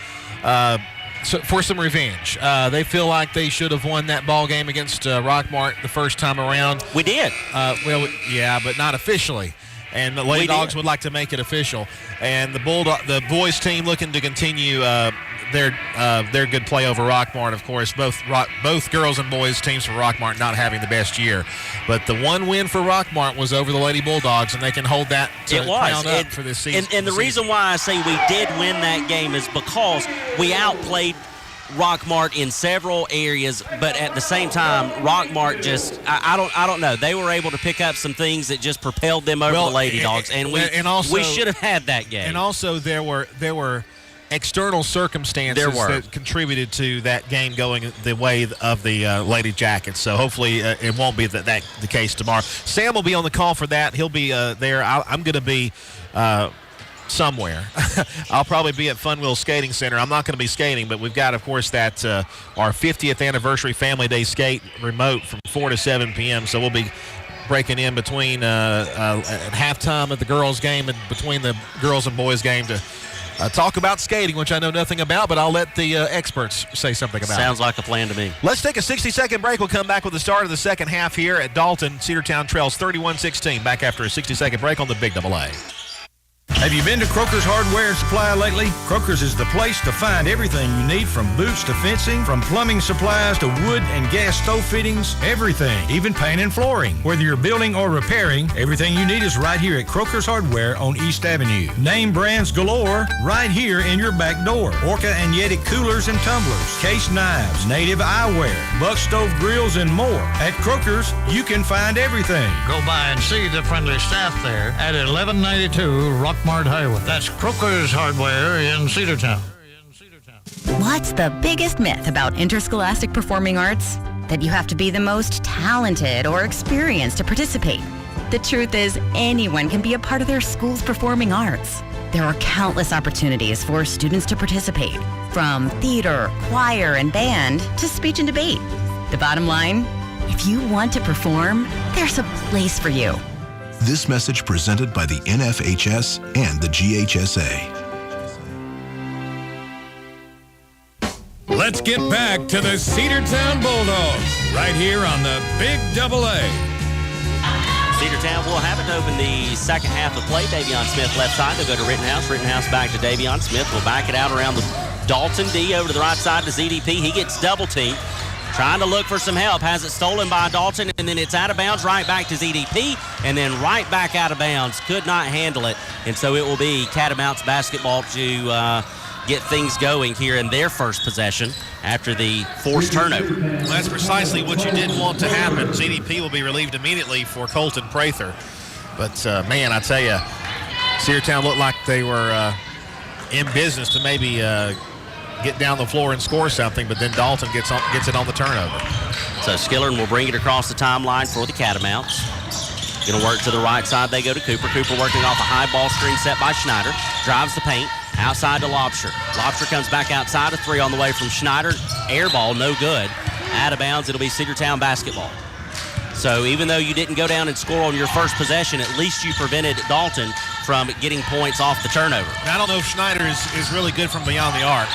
some revenge. They feel like they should have won that ball game against Rockmart the first time around. We did. But not officially. And the Lady Dogs would like to make it official. And the boys team looking to continue their good play over Rockmart. Of course, both girls and boys teams for Rockmart not having the best year. But the one win for Rockmart was over the Lady Bulldogs, and they can hold that crown up for this season. And the reason why I say we did win that game is because we outplayed Rockmart in several areas, but at the same time, Rockmart just, I don't know. They were able to pick up some things that just propelled them over the Lady Dogs, and we should have had that game. And also, there were external circumstances that contributed to that game going the way of the Lady Jackets. So hopefully it won't be the case tomorrow. Sam will be on the call for that. He'll be there. I'm going to be somewhere. I'll probably be at Fun Wheel Skating Center. I'm not going to be skating, but we've got, of course, that our 50th anniversary Family Day skate remote from 4 to 7 p.m. So we'll be breaking in between at halftime of the girls' game and between the girls and boys' game to talk about skating, which I know nothing about, but I'll let the experts say something about it. Sounds like a plan to me. Let's take a 60-second break. We'll come back with the start of the second half here at Dalton. Cedartown trails 31-16. Back after a 60-second break on the Big Double A. Have you been to Croker's Hardware and Supply lately? Croker's is the place to find everything you need, from boots to fencing, from plumbing supplies to wood and gas stove fittings, everything, even paint and flooring. Whether you're building or repairing, everything you need is right here at Croker's Hardware on East Avenue. Name brands galore right here in your back door. Orca and Yeti coolers and tumblers, case knives, native eyewear, buck stove grills, and more. At Croker's, you can find everything. Go by and see the friendly staff there at 1192 Rockmart Highway. That's Croker's Hardware in Cedartown. What's the biggest myth about interscholastic performing arts? That you have to be the most talented or experienced to participate. The truth is, anyone can be a part of their school's performing arts. There are countless opportunities for students to participate, from theater, choir, and band to speech and debate. The bottom line, if you want to perform, there's a place for you. This message presented by the NFHS and the GHSA. Let's get back to the Cedartown Bulldogs right here on the Big Double A. Cedartown will have it to open the second half of play. Davion Smith left side. They'll go to Rittenhouse. Rittenhouse back to Davion Smith. Will back it out around the Dalton D over to the right side to ZDP. He gets double teamed. Trying to look for some help. Has it stolen by Dalton, and then it's out of bounds right back to ZDP, and then right back out of bounds. Could not handle it, and so it will be Catamounts basketball to get things going here in their first possession after the forced turnover. Well, that's precisely what you didn't want to happen. ZDP will be relieved immediately for Colton Prather. But, man, I tell you, Cedartown looked like they were in business to maybe get down the floor and score something, but then Dalton gets it on the turnover. So Skillern will bring it across the timeline for the Catamounts. Going to work to the right side. They go to Cooper. Cooper working off a high ball screen set by Schneider. Drives the paint. Outside to Lobster. Lobster comes back outside. A three on the way from Schneider. Air ball, no good. Out of bounds. It'll be Cedartown basketball. So even though you didn't go down and score on your first possession, at least you prevented Dalton from getting points off the turnover. Now, I don't know if Schneider is really good from beyond the arc.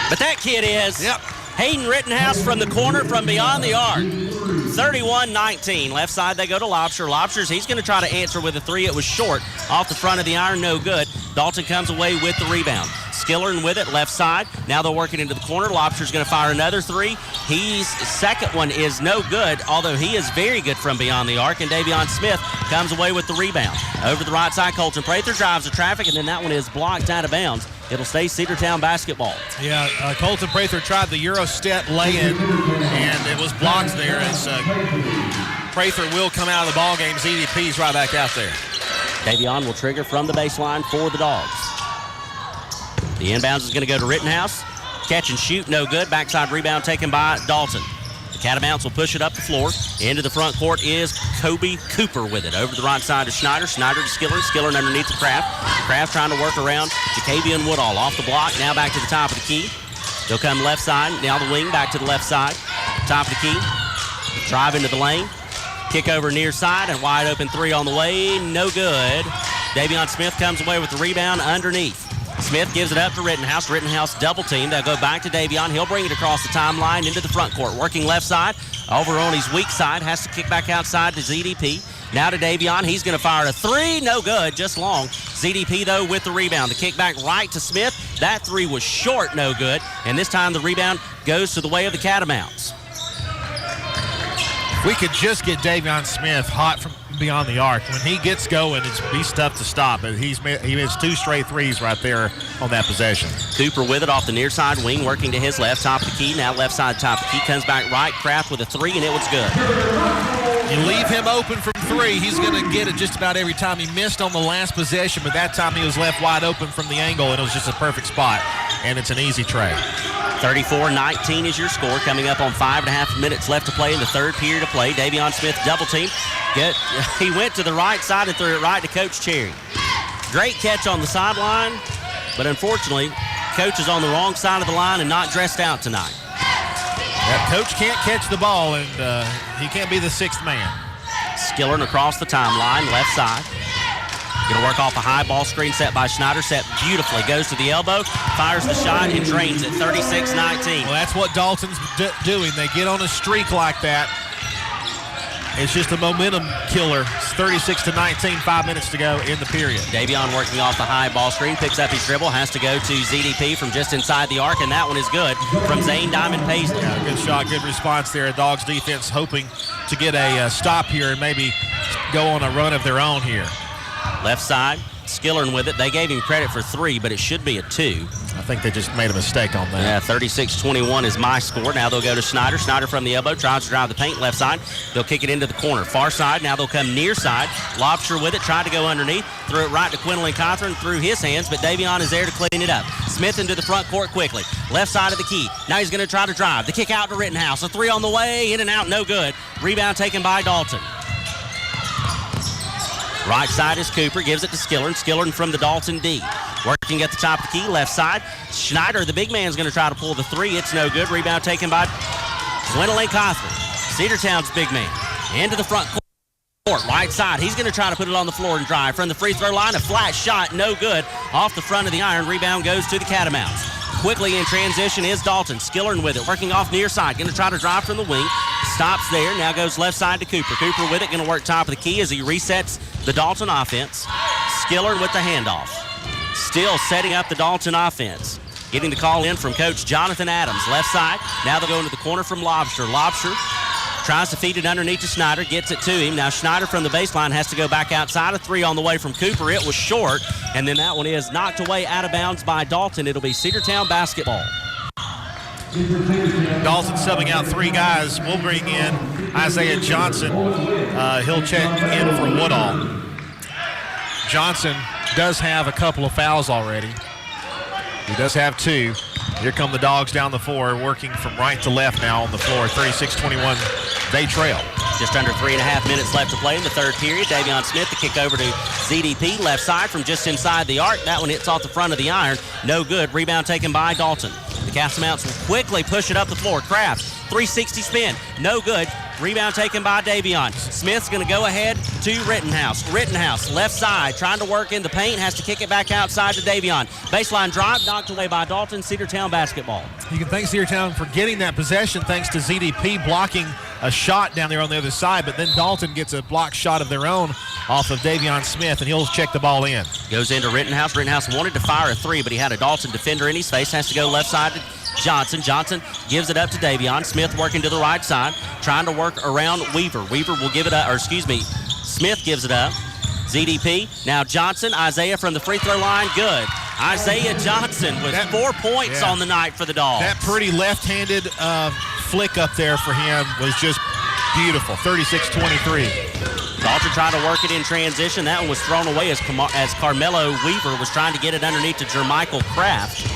But that kid is. Yep. Hayden Rittenhouse from the corner from beyond the arc. 31-19. Left side, they go to Lobster. Lobster's, he's going to try to answer with a three. It was short. Off the front of the iron, no good. Dalton comes away with the rebound. Skillern with it, left side. Now they're working into the corner. Lobster's going to fire another three. His second one is no good, although he is very good from beyond the arc. And Davion Smith comes away with the rebound. Over to the right side, Colton Prather drives the traffic, and then that one is blocked out of bounds. It'll stay Cedartown basketball. Yeah, Colton Prather tried the Euro step lay-in, and it was blocked there as Prather will come out of the ball game. ZDP's right back out there. Davion will trigger from the baseline for the Dogs. The inbounds is going to go to Rittenhouse. Catch and shoot, no good. Backside rebound taken by Dalton. The Catamounts will push it up the floor. Into the front court is Kobe Cooper with it. Over to the right side to Schneider. Schneider to Skillern. Skillern underneath the Kraft. Kraft trying to work around Jacabian Woodall off the block. Now back to the top of the key. They'll come left side. Now the wing back to the left side. Top of the key. Drive into the lane. Kick over near side and wide open three on the way. No good. Davion Smith comes away with the rebound underneath. Smith gives it up to Rittenhouse. Rittenhouse double team. They'll go back to Davion. He'll bring it across the timeline into the front court. Working left side. Over on his weak side. Has to kick back outside to ZDP. Now to Davion. He's going to fire a three. No good. Just long. ZDP, though, with the rebound. The kick back right to Smith. That three was short. No good. And this time the rebound goes to the way of the Catamounts. We could just get Davion Smith hot from beyond the arc. When he gets going, he's tough to stop. He missed two straight threes right there on that possession. Cooper with it off the near side wing, working to his left, top of the key. Now left side, top of the key, comes back right. Kraft with a three, and it was good. You leave him open from three, he's going to get it just about every time. He missed on the last possession, but that time he was left wide open from the angle, and it was just a perfect spot, and it's an easy tray. 34-19 is your score, coming up on 5.5 minutes left to play in the third period of play. Davion Smith double team. He went to the right side and threw it right to Coach Cherry. Great catch on the sideline, but unfortunately, Coach is on the wrong side of the line and not dressed out tonight. Yeah, Coach can't catch the ball, and he can't be the sixth man. Skillern across the timeline, left side. Going to work off a high ball screen set by Schneider. Set beautifully. Goes to the elbow, fires the shot, and drains it. 36-19. Well, that's what Dalton's doing. They get on a streak like that. It's just a momentum killer. It's 36-19, 5 minutes to go in the period. Davion working off the high ball screen, picks up his dribble, has to go to ZDP from just inside the arc, and that one is good from Zane Diamond Paisley. Yeah, good shot, good response there. Dogs defense hoping to get a stop here and maybe go on a run of their own here. Left side, Skillern with it. They gave him credit for three, but it should be a two. I think they just made a mistake on that. Yeah, 36-21 is my score. Now they'll go to Schneider. Schneider from the elbow, tries to drive the paint left side. They'll kick it into the corner. Far side, now they'll come near side. Lobster with it, tried to go underneath. Threw it right to Quinlan Cothran through his hands, but Davion is there to clean it up. Smith into the front court quickly. Left side of the key. Now he's going to try to drive. The kick out to Rittenhouse. A three on the way. In and out. No good. Rebound taken by Dalton. Right side is Cooper. Gives it to Skillern. Skillern from the Dalton D. Working at the top of the key. Left side. Schneider, the big man, is going to try to pull the three. It's no good. Rebound taken by Gwendolyn Cothran. Cedartown's big man. Into the front court. Right side. He's going to try to put it on the floor and drive. From the free throw line, a flat shot. No good. Off the front of the iron. Rebound goes to the Catamounts. Quickly in transition is Dalton. Skillern with it. Working off near side. Going to try to drive from the wing. Stops there. Now goes left side to Cooper. Cooper with it. Going to work top of the key as he resets the Dalton offense. Skillern with the handoff. Still setting up the Dalton offense. Getting the call in from Coach Jonathan Adams. Left side. Now they'll go into the corner from Lobster. Lobster tries to feed it underneath to Schneider. Gets it to him. Now Schneider from the baseline has to go back outside. A three on the way from Cooper. It was short. And then that one is knocked away out of bounds by Dalton. It'll be Cedartown basketball. Dalton subbing out three guys. We'll bring in Isaiah Johnson. He'll check in for Woodall. Johnson does have a couple of fouls already. He does have two. Here come the Dogs down the floor, working from right to left now on the floor. 36-21, they trail. Just under 3.5 minutes left to play in the third period. Davion Smith, the kick over to ZDP, left side from just inside the arc. That one hits off the front of the iron. No good. Rebound taken by Dalton. The Catamounts will quickly push it up the floor. Kraft, 360 spin. No good. Rebound taken by Davion. Smith's going to go ahead to Rittenhouse. Rittenhouse, left side, trying to work in the paint, has to kick it back outside to Davion. Baseline drive, knocked away by Dalton. Cedartown basketball. You can thank Cedartown for getting that possession thanks to ZDP blocking a shot down there on the other side, but then Dalton gets a block shot of their own off of Davion Smith, and he'll check the ball in. Goes into Rittenhouse. Rittenhouse wanted to fire a three, but he had a Dalton defender in his face. Has to go left side to Johnson. Johnson gives it up to Davion. Smith working to the right side, trying to work around Weaver. Weaver will give it up, Smith gives it up. ZDP. Now Johnson. Isaiah from the free throw line. Good. Isaiah Johnson with 4 points on the night for the Dogs. That pretty left-handed flick up there for him was just beautiful. 36-23. Dalton trying to work it in transition. That one was thrown away as Carmelo Weaver was trying to get it underneath to Jermichael Kraft.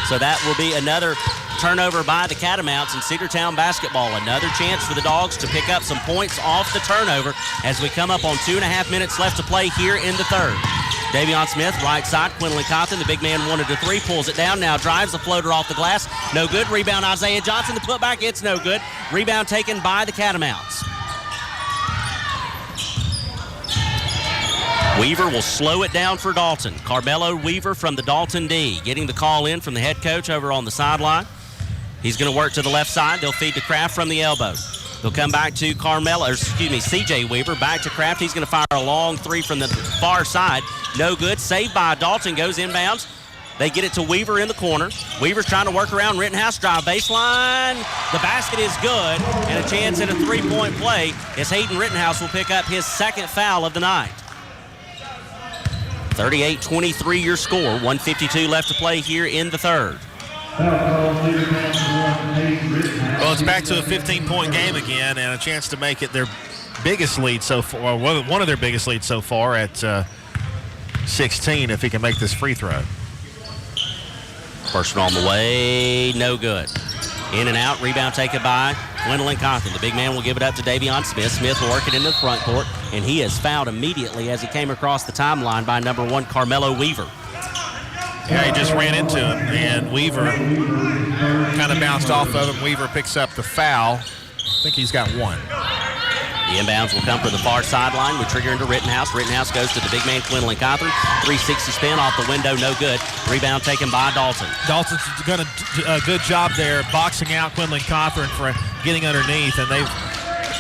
So that will be another turnover by the Catamounts in Cedartown basketball. Another chance for the Dogs to pick up some points off the turnover as we come up on 2.5 minutes left to play here in the third. Davion Smith, right side. Quinlan Cotton, the big man, wanted a three, pulls it down. Now drives the floater off the glass. No good. Rebound Isaiah Johnson. The putback, it's no good. Rebound taken by the Catamounts. Weaver will slow it down for Dalton. Carmelo Weaver from the Dalton D, getting the call in from the head coach over on the sideline. He's going to work to the left side. They'll feed to Kraft from the elbow. They'll come back to CJ Weaver, back to Kraft. He's going to fire a long three from the far side. No good. Saved by Dalton. Goes inbounds. They get it to Weaver in the corner. Weaver's trying to work around Rittenhouse. Drive baseline. The basket is good. And a chance at a three-point play as Hayden Rittenhouse will pick up his second foul of the night. 38-23 your score. 1:52 left to play here in the third. Well, it's back to a 15-point game again and a chance to make it their biggest lead so far, one of their biggest leads so far at 16 if he can make this free throw. First one on the way, no good. In and out, rebound taken by Gwendolyn Compton. The big man will give it up to Davion Smith. Smith will work it into the front court, and he is fouled immediately as he came across the timeline by number 1, Carmelo Weaver. Yeah, he just ran into him, and Weaver kind of bounced off of him. Weaver picks up the foul. I think he's got one. The inbounds will come from the far sideline. We trigger into Rittenhouse. Rittenhouse goes to the big man, Quinlan Cawthorn. 360 spin off the window, no good. Rebound taken by Dalton. Dalton's done a good job there boxing out Quinlan Cawthorn for getting underneath, and they've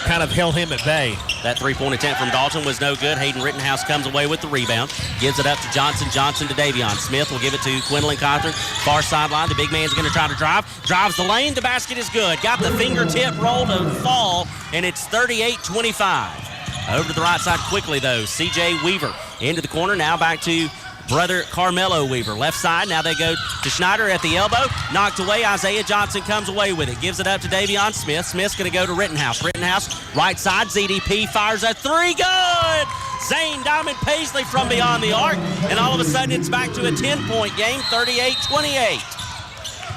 kind of held him at bay. That three-point attempt from Dalton was no good. Hayden Rittenhouse comes away with the rebound. Gives it up to Johnson. Johnson to Davion. Smith will give it to Quinlan Cawthorn. Far sideline. The big man's going to try to drive. Drives the lane. The basket is good. Got the fingertip roll to fall, and it's 38-25. Over to the right side quickly, though. C.J. Weaver into the corner. Now back to brother Carmelo Weaver. Left side. Now they go to Schneider at the elbow. Knocked away. Isaiah Johnson comes away with it. Gives it up to Davion Smith. Smith's going to go to Rittenhouse. Rittenhouse, right side. ZDP fires a three. Good! Zane Diamond Paisley from beyond the arc, and all of a sudden it's back to a 10-point game, 38-28.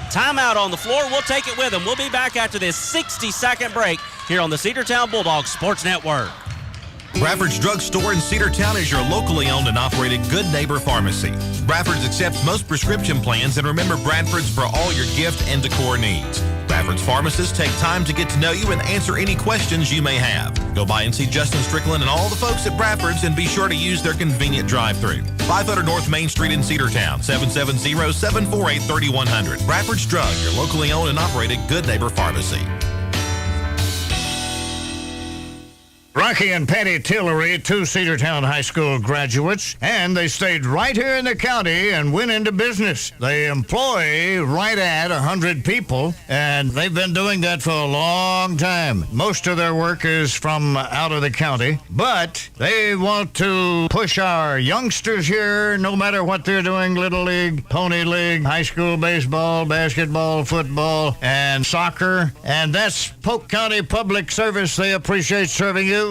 Timeout on the floor. We'll take it with them. We'll be back after this 60-second break here on the Cedartown Bulldogs Sports Network. Bradford's Drug Store in Cedartown is your locally owned and operated good neighbor pharmacy. Bradford's accepts most prescription plans, and remember Bradford's for all your gift and decor needs. Bradford's pharmacists take time to get to know you and answer any questions you may have. Go by and see Justin Strickland and all the folks at Bradford's, and be sure to use their convenient drive-thru. 500 North Main Street in Cedartown, 770-748-3100. Bradford's Drug, your locally owned and operated good neighbor pharmacy. Rocky and Patty Tillery, 2 Cedartown High School graduates, and they stayed right here in the county and went into business. They employ right at 100 people, and they've been doing that for a long time. Most of their work is from out of the county, but they want to push our youngsters here, no matter what they're doing, Little League, Pony League, high school baseball, basketball, football, and soccer, and that's Polk County Public Service. They appreciate serving you.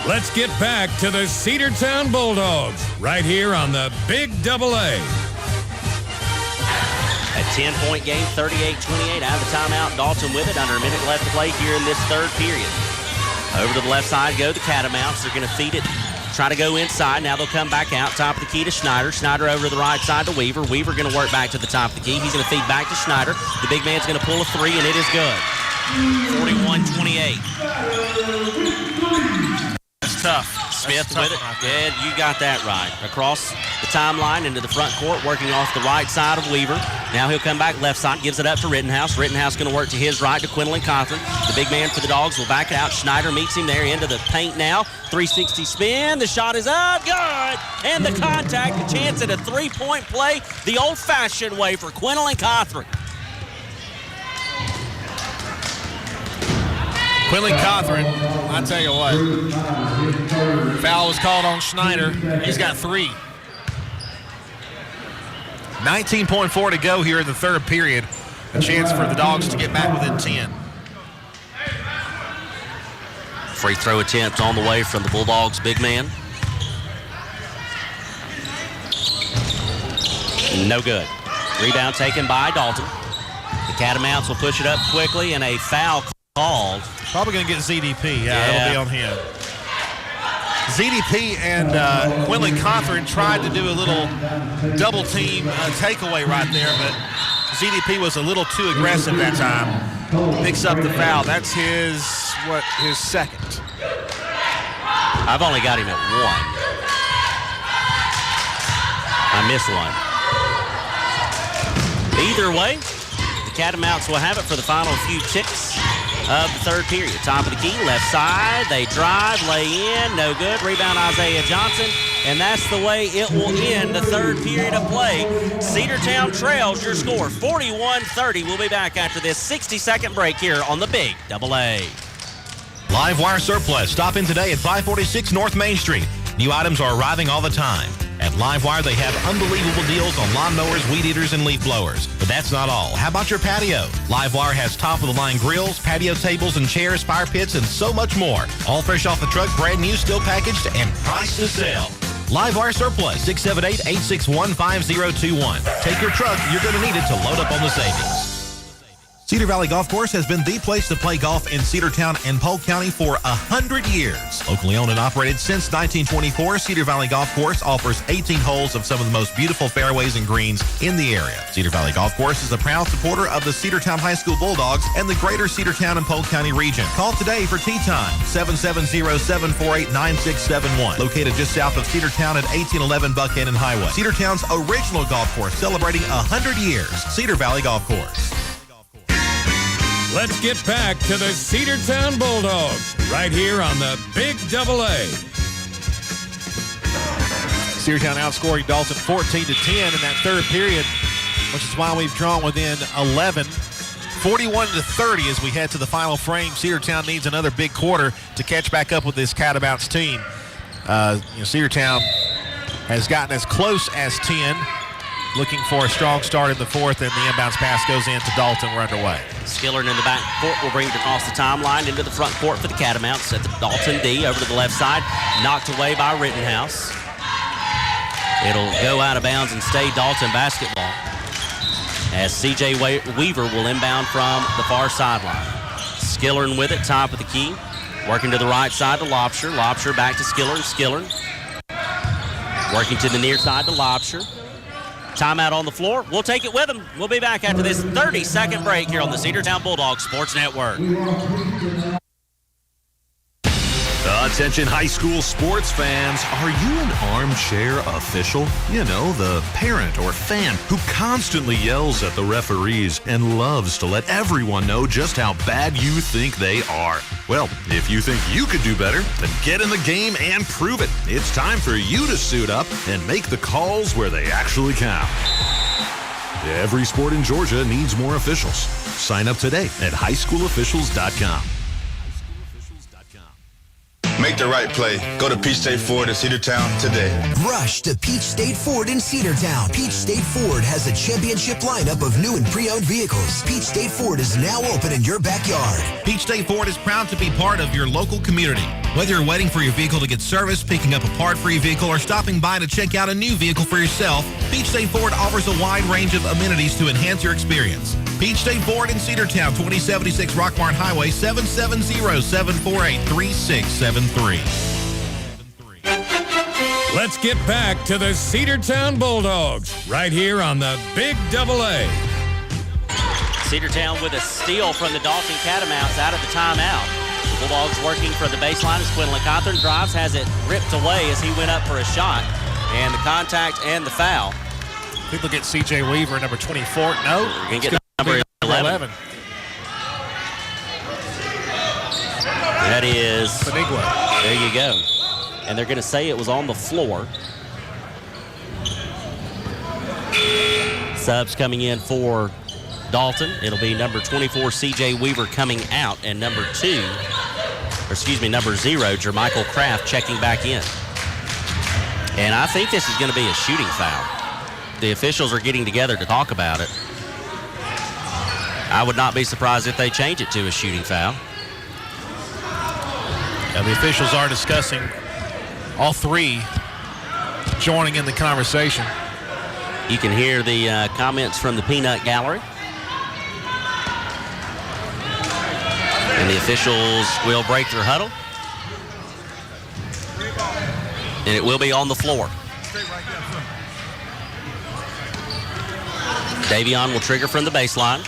Let's get back to the Cedartown Bulldogs right here on the Big AA. A 10-point game, 38-28 out of the timeout. Dalton with it, under a minute left to play here in this third period. Over to the left side go the Catamounts. They're going to feed it, try to go inside. Now they'll come back out, top of the key to Schneider. Schneider over to the right side to Weaver. Weaver going to work back to the top of the key. He's going to feed back to Schneider. The big man's going to pull a three, and it is good. 41-28. That's tough. Smith with it. Yeah, you got that right. Across the timeline into the front court, working off the right side of Weaver. Now he'll come back left side, gives it up to Rittenhouse. Rittenhouse going to work to his right to Quinlan Cothran. The big man for the Dogs will back it out. Schneider meets him there into the paint now. 360 spin. The shot is up. Good. And the contact, a chance at a three-point play the old-fashioned way for Quinlan Cothran. Quinlan Cothran, I tell you what, foul was called on Schneider. He's got 3. 19.4 to go here in the third period. A chance for the Dogs to get back within 10. Free throw attempt on the way from the Bulldogs' big man. No good. Rebound taken by Dalton. The Catamounts will push it up quickly, and a foul called. Probably going to get ZDP. Yeah, it'll be on him. ZDP and Quinlan Cothran tried to do a little double team takeaway right there, but ZDP was a little too aggressive that time. Picks up the foul. That's his second. I've only got him at 1. I missed one. Either way, the Catamounts will have it for the final few ticks of the third period. Top of the key, left side. They drive, lay in, no good. Rebound Isaiah Johnson, and that's the way it will end the third period of play. Cedartown trails your score, 41-30. We'll be back after this 60-second break here on the Big AA. Live Wire Surplus. Stop in today at 546 North Main Street. New items are arriving all the time. At Livewire, they have unbelievable deals on lawnmowers, weed eaters, and leaf blowers. But that's not all. How about your patio? Livewire has top-of-the-line grills, patio tables and chairs, fire pits, and so much more. All fresh off the truck, brand new, still packaged, and priced to sell. Livewire Surplus, 678-861-5021. Take your truck. You're going to need it to load up on the savings. Cedar Valley Golf Course has been the place to play golf in Cedartown and Polk County for 100 years. Locally owned and operated since 1924, Cedar Valley Golf Course offers 18 holes of some of the most beautiful fairways and greens in the area. Cedar Valley Golf Course is a proud supporter of the Cedartown High School Bulldogs and the greater Cedartown and Polk County region. Call today for tee time, 770-748-9671. Located just south of Cedartown at 1811 Buckhannon Highway. Cedartown's original golf course, celebrating 100 years. Cedar Valley Golf Course. Let's get back to the Cedartown Bulldogs right here on the Big AA. Cedartown outscoring Dalton 14-10 in that third period, which is why we've drawn within 11. 41-30 as we head to the final frame. Cedartown needs another big quarter to catch back up with this Catamounts team. Cedartown has gotten as close as 10 looking for a strong start in the fourth, and the inbounds pass goes in to Dalton. We're underway. Skillern in the back court will bring it across the timeline into the front court for the Catamounts at the Dalton D over to the left side. Knocked away by Rittenhouse. It'll go out of bounds and stay Dalton basketball as C.J. Weaver will inbound from the far sideline. Skillern with it, top of the key. Working to the right side to Lobsher. Lobsher back to Skillern. Skillern working to the near side to Lobsher. Timeout on the floor. We'll take it with him. We'll be back after this 30-second break here on the Cedartown Bulldogs Sports Network. Attention high school sports fans, are you an armchair official? You know, the parent or fan who constantly yells at the referees and loves to let everyone know just how bad you think they are. Well, if you think you could do better, then get in the game and prove it. It's time for you to suit up and make the calls where they actually count. Every sport in Georgia needs more officials. Sign up today at highschoolofficials.com. Make the right play. Go to Peach State Ford in Cedartown today. Rush to Peach State Ford in Cedartown. Peach State Ford has a championship lineup of new and pre-owned vehicles. Peach State Ford is now open in your backyard. Peach State Ford is proud to be part of your local community. Whether you're waiting for your vehicle to get serviced, picking up a part for your vehicle, or stopping by to check out a new vehicle for yourself, Peach State Ford offers a wide range of amenities to enhance your experience. Peach State Ford in Cedartown, 2076 Rockmart Highway, 770-748-3673. Let's get back to the Cedartown Bulldogs right here on the Big Double A. Cedartown with a steal from the Dalton Catamounts out of the timeout. The Bulldogs working for the baseline as Quinlan Cawthorn drives, has it ripped away as he went up for a shot. And the contact and the foul. People get C.J. Weaver, number 24. No, we're going to get number 11. That is Benigua. There you go. And they're going to say it was on the floor. Subs coming in for Dalton. It'll be number 24, C.J. Weaver, coming out, and number 0, Jermichael Kraft, checking back in. And I think this is going to be a shooting foul. The officials are getting together to talk about it. I would not be surprised if they change it to a shooting foul. Yeah, the officials are discussing, all three joining in the conversation. You can hear the comments from the Peanut Gallery. And the officials will break their huddle. And it will be on the floor. Davion will trigger from the baseline.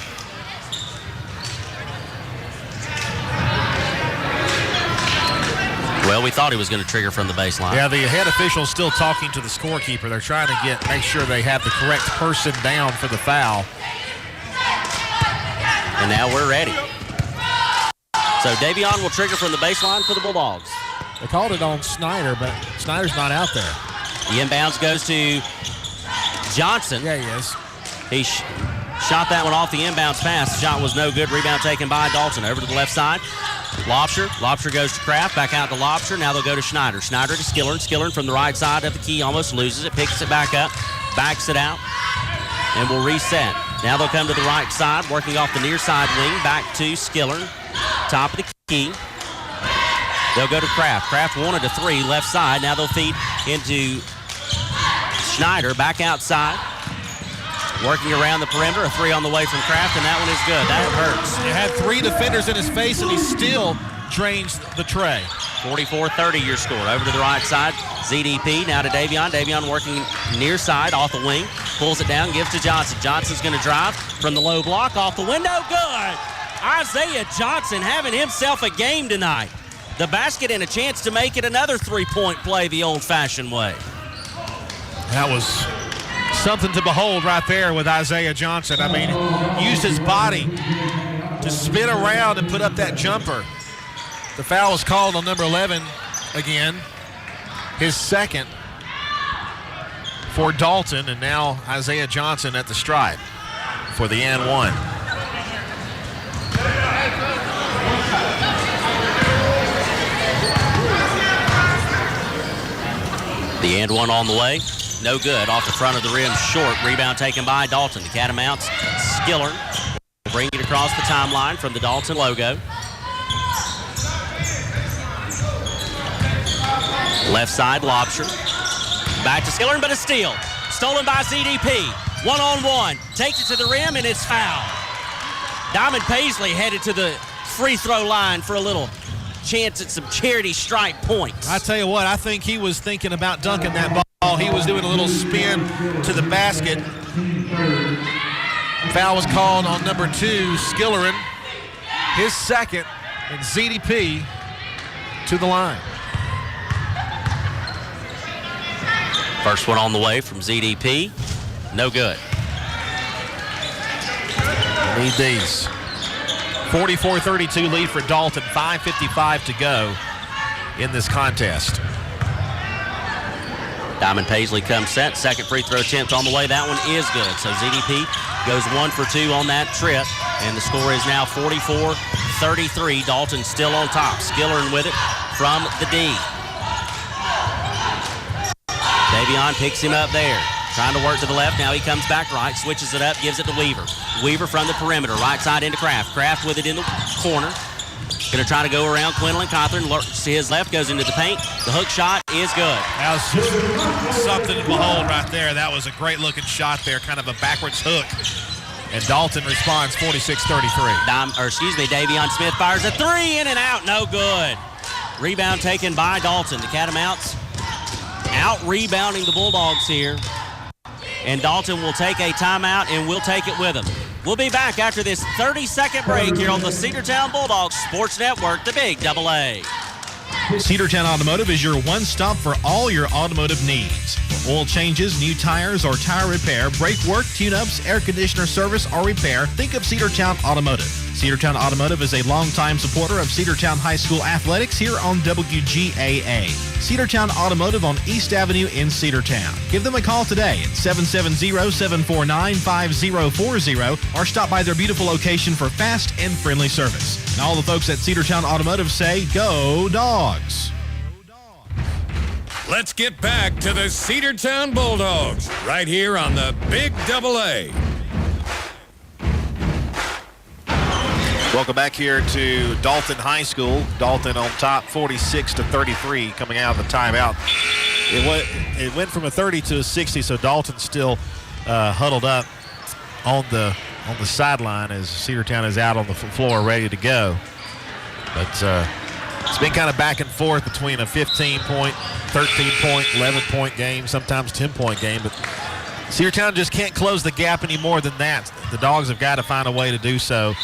Well, we thought he was going to trigger from the baseline. Yeah, the head official is still talking to the scorekeeper. They're trying to make sure they have the correct person down for the foul. And now we're ready. So Davion will trigger from the baseline for the Bulldogs. They called it on Snyder, but Snyder's not out there. The inbounds goes to Johnson. Yeah, he is. He shot that one off the inbounds pass. The shot was no good. Rebound taken by Dalton. Over to the left side. Lobsher. Lobsher goes to Kraft. Back out to Lobsher. Now they'll go to Schneider. Schneider to Skillern. Skillern from the right side of the key almost loses it. Picks it back up. Backs it out. And will reset. Now they'll come to the right side. Working off the near side wing. Back to Skillern. Top of the key. They'll go to Kraft. Kraft wanted a 3. Left side. Now they'll feed into Schneider. Back outside. Working around the perimeter, a 3 on the way from Kraft, and that one is good. That hurts. He had 3 defenders in his face, and he still drains the tray. 44-30 your score. Over to the right side, ZDP, now to Davion. Davion working near side, off the wing. Pulls it down, gives to Johnson. Johnson's going to drive from the low block, off the window. Good! Isaiah Johnson having himself a game tonight. The basket and a chance to make it another 3-point play the old-fashioned way. That was something to behold right there with Isaiah Johnson. I mean, used his body to spin around and put up that jumper. The foul was called on number 11 again, his second for Dalton, and now Isaiah Johnson at the stripe for the and one. The and one on the way. No good. Off the front of the rim, short. Rebound taken by Dalton. The Catamounts, Skiller will bring it across the timeline from the Dalton logo. Left side, Lobsher. Back to Skiller, but a steal. Stolen by ZDP. One-on-one. Takes it to the rim, and it's foul. Diamond Paisley headed to the free throw line for a little chance at some charity stripe points. I tell you what, I think he was thinking about dunking that ball. He was doing a little spin to the basket. Foul was called on number 2, Skillerin. His second, and ZDP to the line. First one on the way from ZDP. No good. Need these. 44-32 lead for Dalton. 5:55 to go in this contest. Diamond Paisley comes set. Second free throw attempt on the way. That one is good. So ZDP goes 1 for 2 on that trip. And the score is now 44-33. Dalton still on top. Skillerin with it from the D. Davion picks him up there. Trying to work to the left. Now he comes back right. Switches it up. Gives it to Weaver. Weaver from the perimeter. Right side into Kraft. Kraft with it in the corner. Going to try to go around Quinlan Cawthorn. To his left. Goes into the paint. The hook shot is good. That was just something to behold right there. That was a great-looking shot there. Kind of a backwards hook. And Dalton responds 46-33. Davion Smith fires a 3 in and out. No good. Rebound taken by Dalton. The Catamounts out-rebounding the Bulldogs here. And Dalton will take a timeout, and we'll take it with him. We'll be back after this 30-second break here on the Cedartown Bulldogs Sports Network, the Big AA. Cedartown Automotive is your one-stop for all your automotive needs. For oil changes, new tires, or tire repair, brake work, tune-ups, air conditioner service, or repair, think of Cedartown Automotive. Cedartown Automotive is a longtime supporter of Cedartown High School athletics here on WGAA. Cedartown Automotive on East Avenue in Cedartown. Give them a call today at 770-749-5040 or stop by their beautiful location for fast and friendly service. And all the folks at Cedartown Automotive say, go Dogs! Let's get back to the Cedartown Bulldogs right here on the Big AA. Welcome back here to Dalton High School. Dalton on top 46-33 coming out of the timeout. It went from a 30 to a 60, so Dalton still huddled up on the sideline as Cedartown is out on the floor ready to go. But it's been kind of back and forth between a 15-point, 13-point, 11-point game, sometimes 10-point game. But Cedartown just can't close the gap any more than that. The Dogs have got to find a way to do so.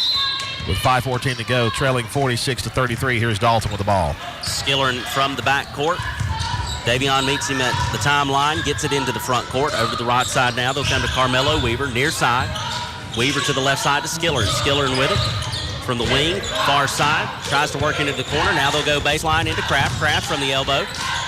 With 5:14 to go, trailing 46-33. Here's Dalton with the ball. Skillerin from the back court. Davion meets him at the timeline, gets it into the front court. Over the right side now, they'll come to Carmelo Weaver, near side. Weaver to the left side to Skillerin. Skillerin with it from the wing, far side. Tries to work into the corner. Now they'll go baseline into Kraft. Kraft from the elbow.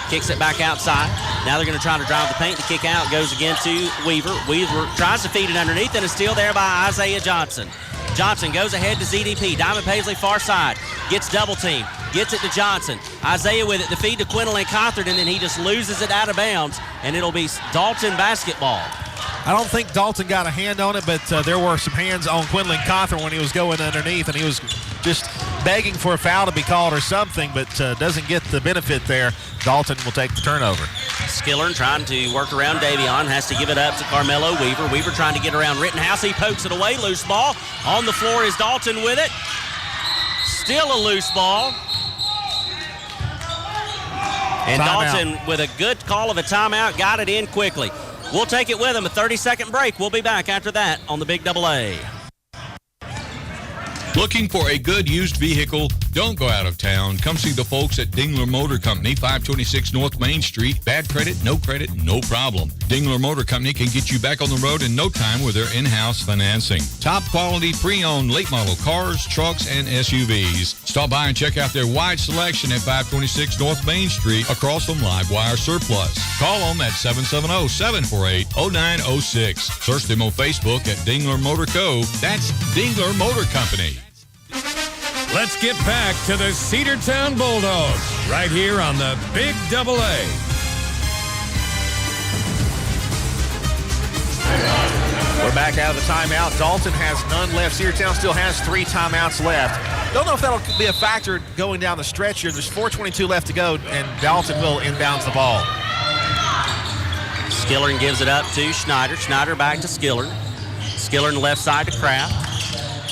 Kicks it back outside. Now they're going to try to drive the paint. The kick out goes again to Weaver. Weaver tries to feed it underneath, and is still there by Isaiah Johnson. Johnson goes ahead to ZDP. Diamond Paisley far side. Gets double team. Gets it to Johnson. Isaiah with it. The feed to Quinlan Cawthorn, and then he just loses it out of bounds, and it'll be Dalton basketball. I don't think Dalton got a hand on it, but there were some hands on Quinlan Cawthorn when he was going underneath, and he was just begging for a foul to be called or something, but doesn't get the benefit there. Dalton will take the turnover. Skillerin trying to work around Davion, has to give it up to Carmelo Weaver. Weaver trying to get around Rittenhouse. He pokes it away. Loose ball. On the floor is Dalton with it. Still a loose ball. And Timeout. Dalton with a good call of a timeout, got it in quickly. We'll take it with him. A 30-second break. We'll be back after that on the Big AA. Looking for a good used vehicle? Don't go out of town. Come see the folks at Dingler Motor Company, 526 North Main Street. Bad credit, no problem. Dingler Motor Company can get you back on the road in no time with their in-house financing. Top quality pre-owned late model cars, trucks, and SUVs. Stop by and check out their wide selection at 526 North Main Street across from Livewire Surplus. Call them at 770-748-0906. Search them on Facebook at Dingler Motor Co. That's Dingler Motor Company. Let's get back to the Cedartown Bulldogs right here on the Big AA. We're back out of the timeout. Dalton has none left. Cedartown still has 3 timeouts left. Don't know if that'll be a factor going down the stretch here. There's 4:22 left to go, and Dalton will inbounds the ball. Skillern gives it up to Schneider. Schneider back to Skillern. Skillern left side to Kraft.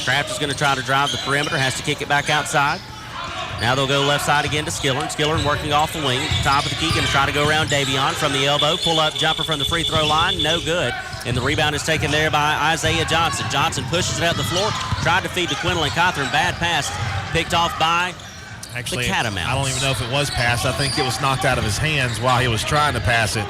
Kraft is going to try to drive the perimeter, has to kick it back outside. Now they'll go left side again to Skillern. Skillern working off the wing. Top of the key, going to try to go around Davion from the elbow. Pull-up jumper from the free throw line. No good. And the rebound is taken there by Isaiah Johnson. Johnson pushes it up the floor. Tried to feed to Quinlan Cawthorn. Bad pass. Picked off by the Catamounts. I don't even know if it was passed. I think it was knocked out of his hands while he was trying to pass it,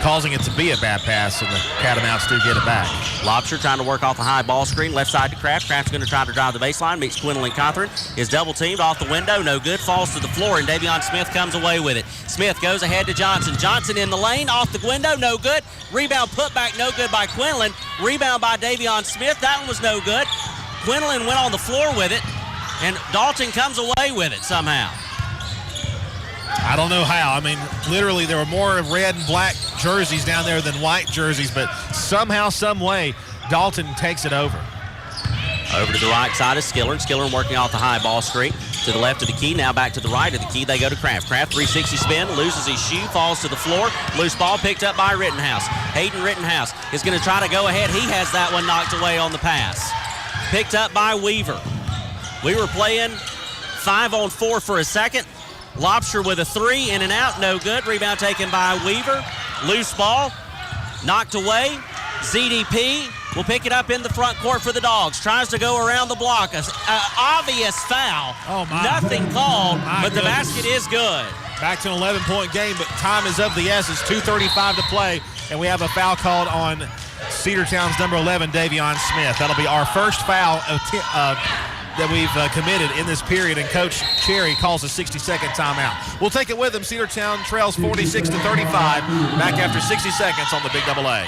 causing it to be a bad pass, and the Catamounts do get it back. Lobster trying to work off the high ball screen. Left side to Kraft. Kraft's going to try to drive the baseline. Meets Quinlan Cawthorn. Is double teamed off the window. No good. Falls to the floor, and Davion Smith comes away with it. Smith goes ahead to Johnson. Johnson in the lane. Off the window. No good. Rebound put back. No good by Quinlan. Rebound by Davion Smith. That one was no good. Quinlan went on the floor with it, and Dalton comes away with it somehow. I don't know how. I mean, literally, there were more red and black jerseys down there than white jerseys, but somehow, some way, Dalton takes it over. Over to the right side is Skillern. Skillern working off the high ball screen. To the left of the key, now back to the right of the key. They go to Kraft. Kraft 360 spin, loses his shoe, falls to the floor. Loose ball picked up by Rittenhouse. Hayden Rittenhouse is going to try to go ahead. He has that one knocked away on the pass. Picked up by Weaver. We were playing 5-on-4 for a second. Lobster with a 3, in and out, no good. Rebound taken by Weaver. Loose ball, knocked away. ZDP will pick it up in the front court for the Dogs. Tries to go around the block. An obvious foul. Oh, my. Nothing called, but the basket is good. Back to an 11-point game, but time is of the essence. 2:35 to play, and we have a foul called on Cedartown's number 11, Davion Smith. That'll be our first foul that we've committed in this period, and Coach Cherry calls a 60-second timeout. We'll take it with him. Cedartown trails 46-35. Back after 60 seconds on the Big Double A.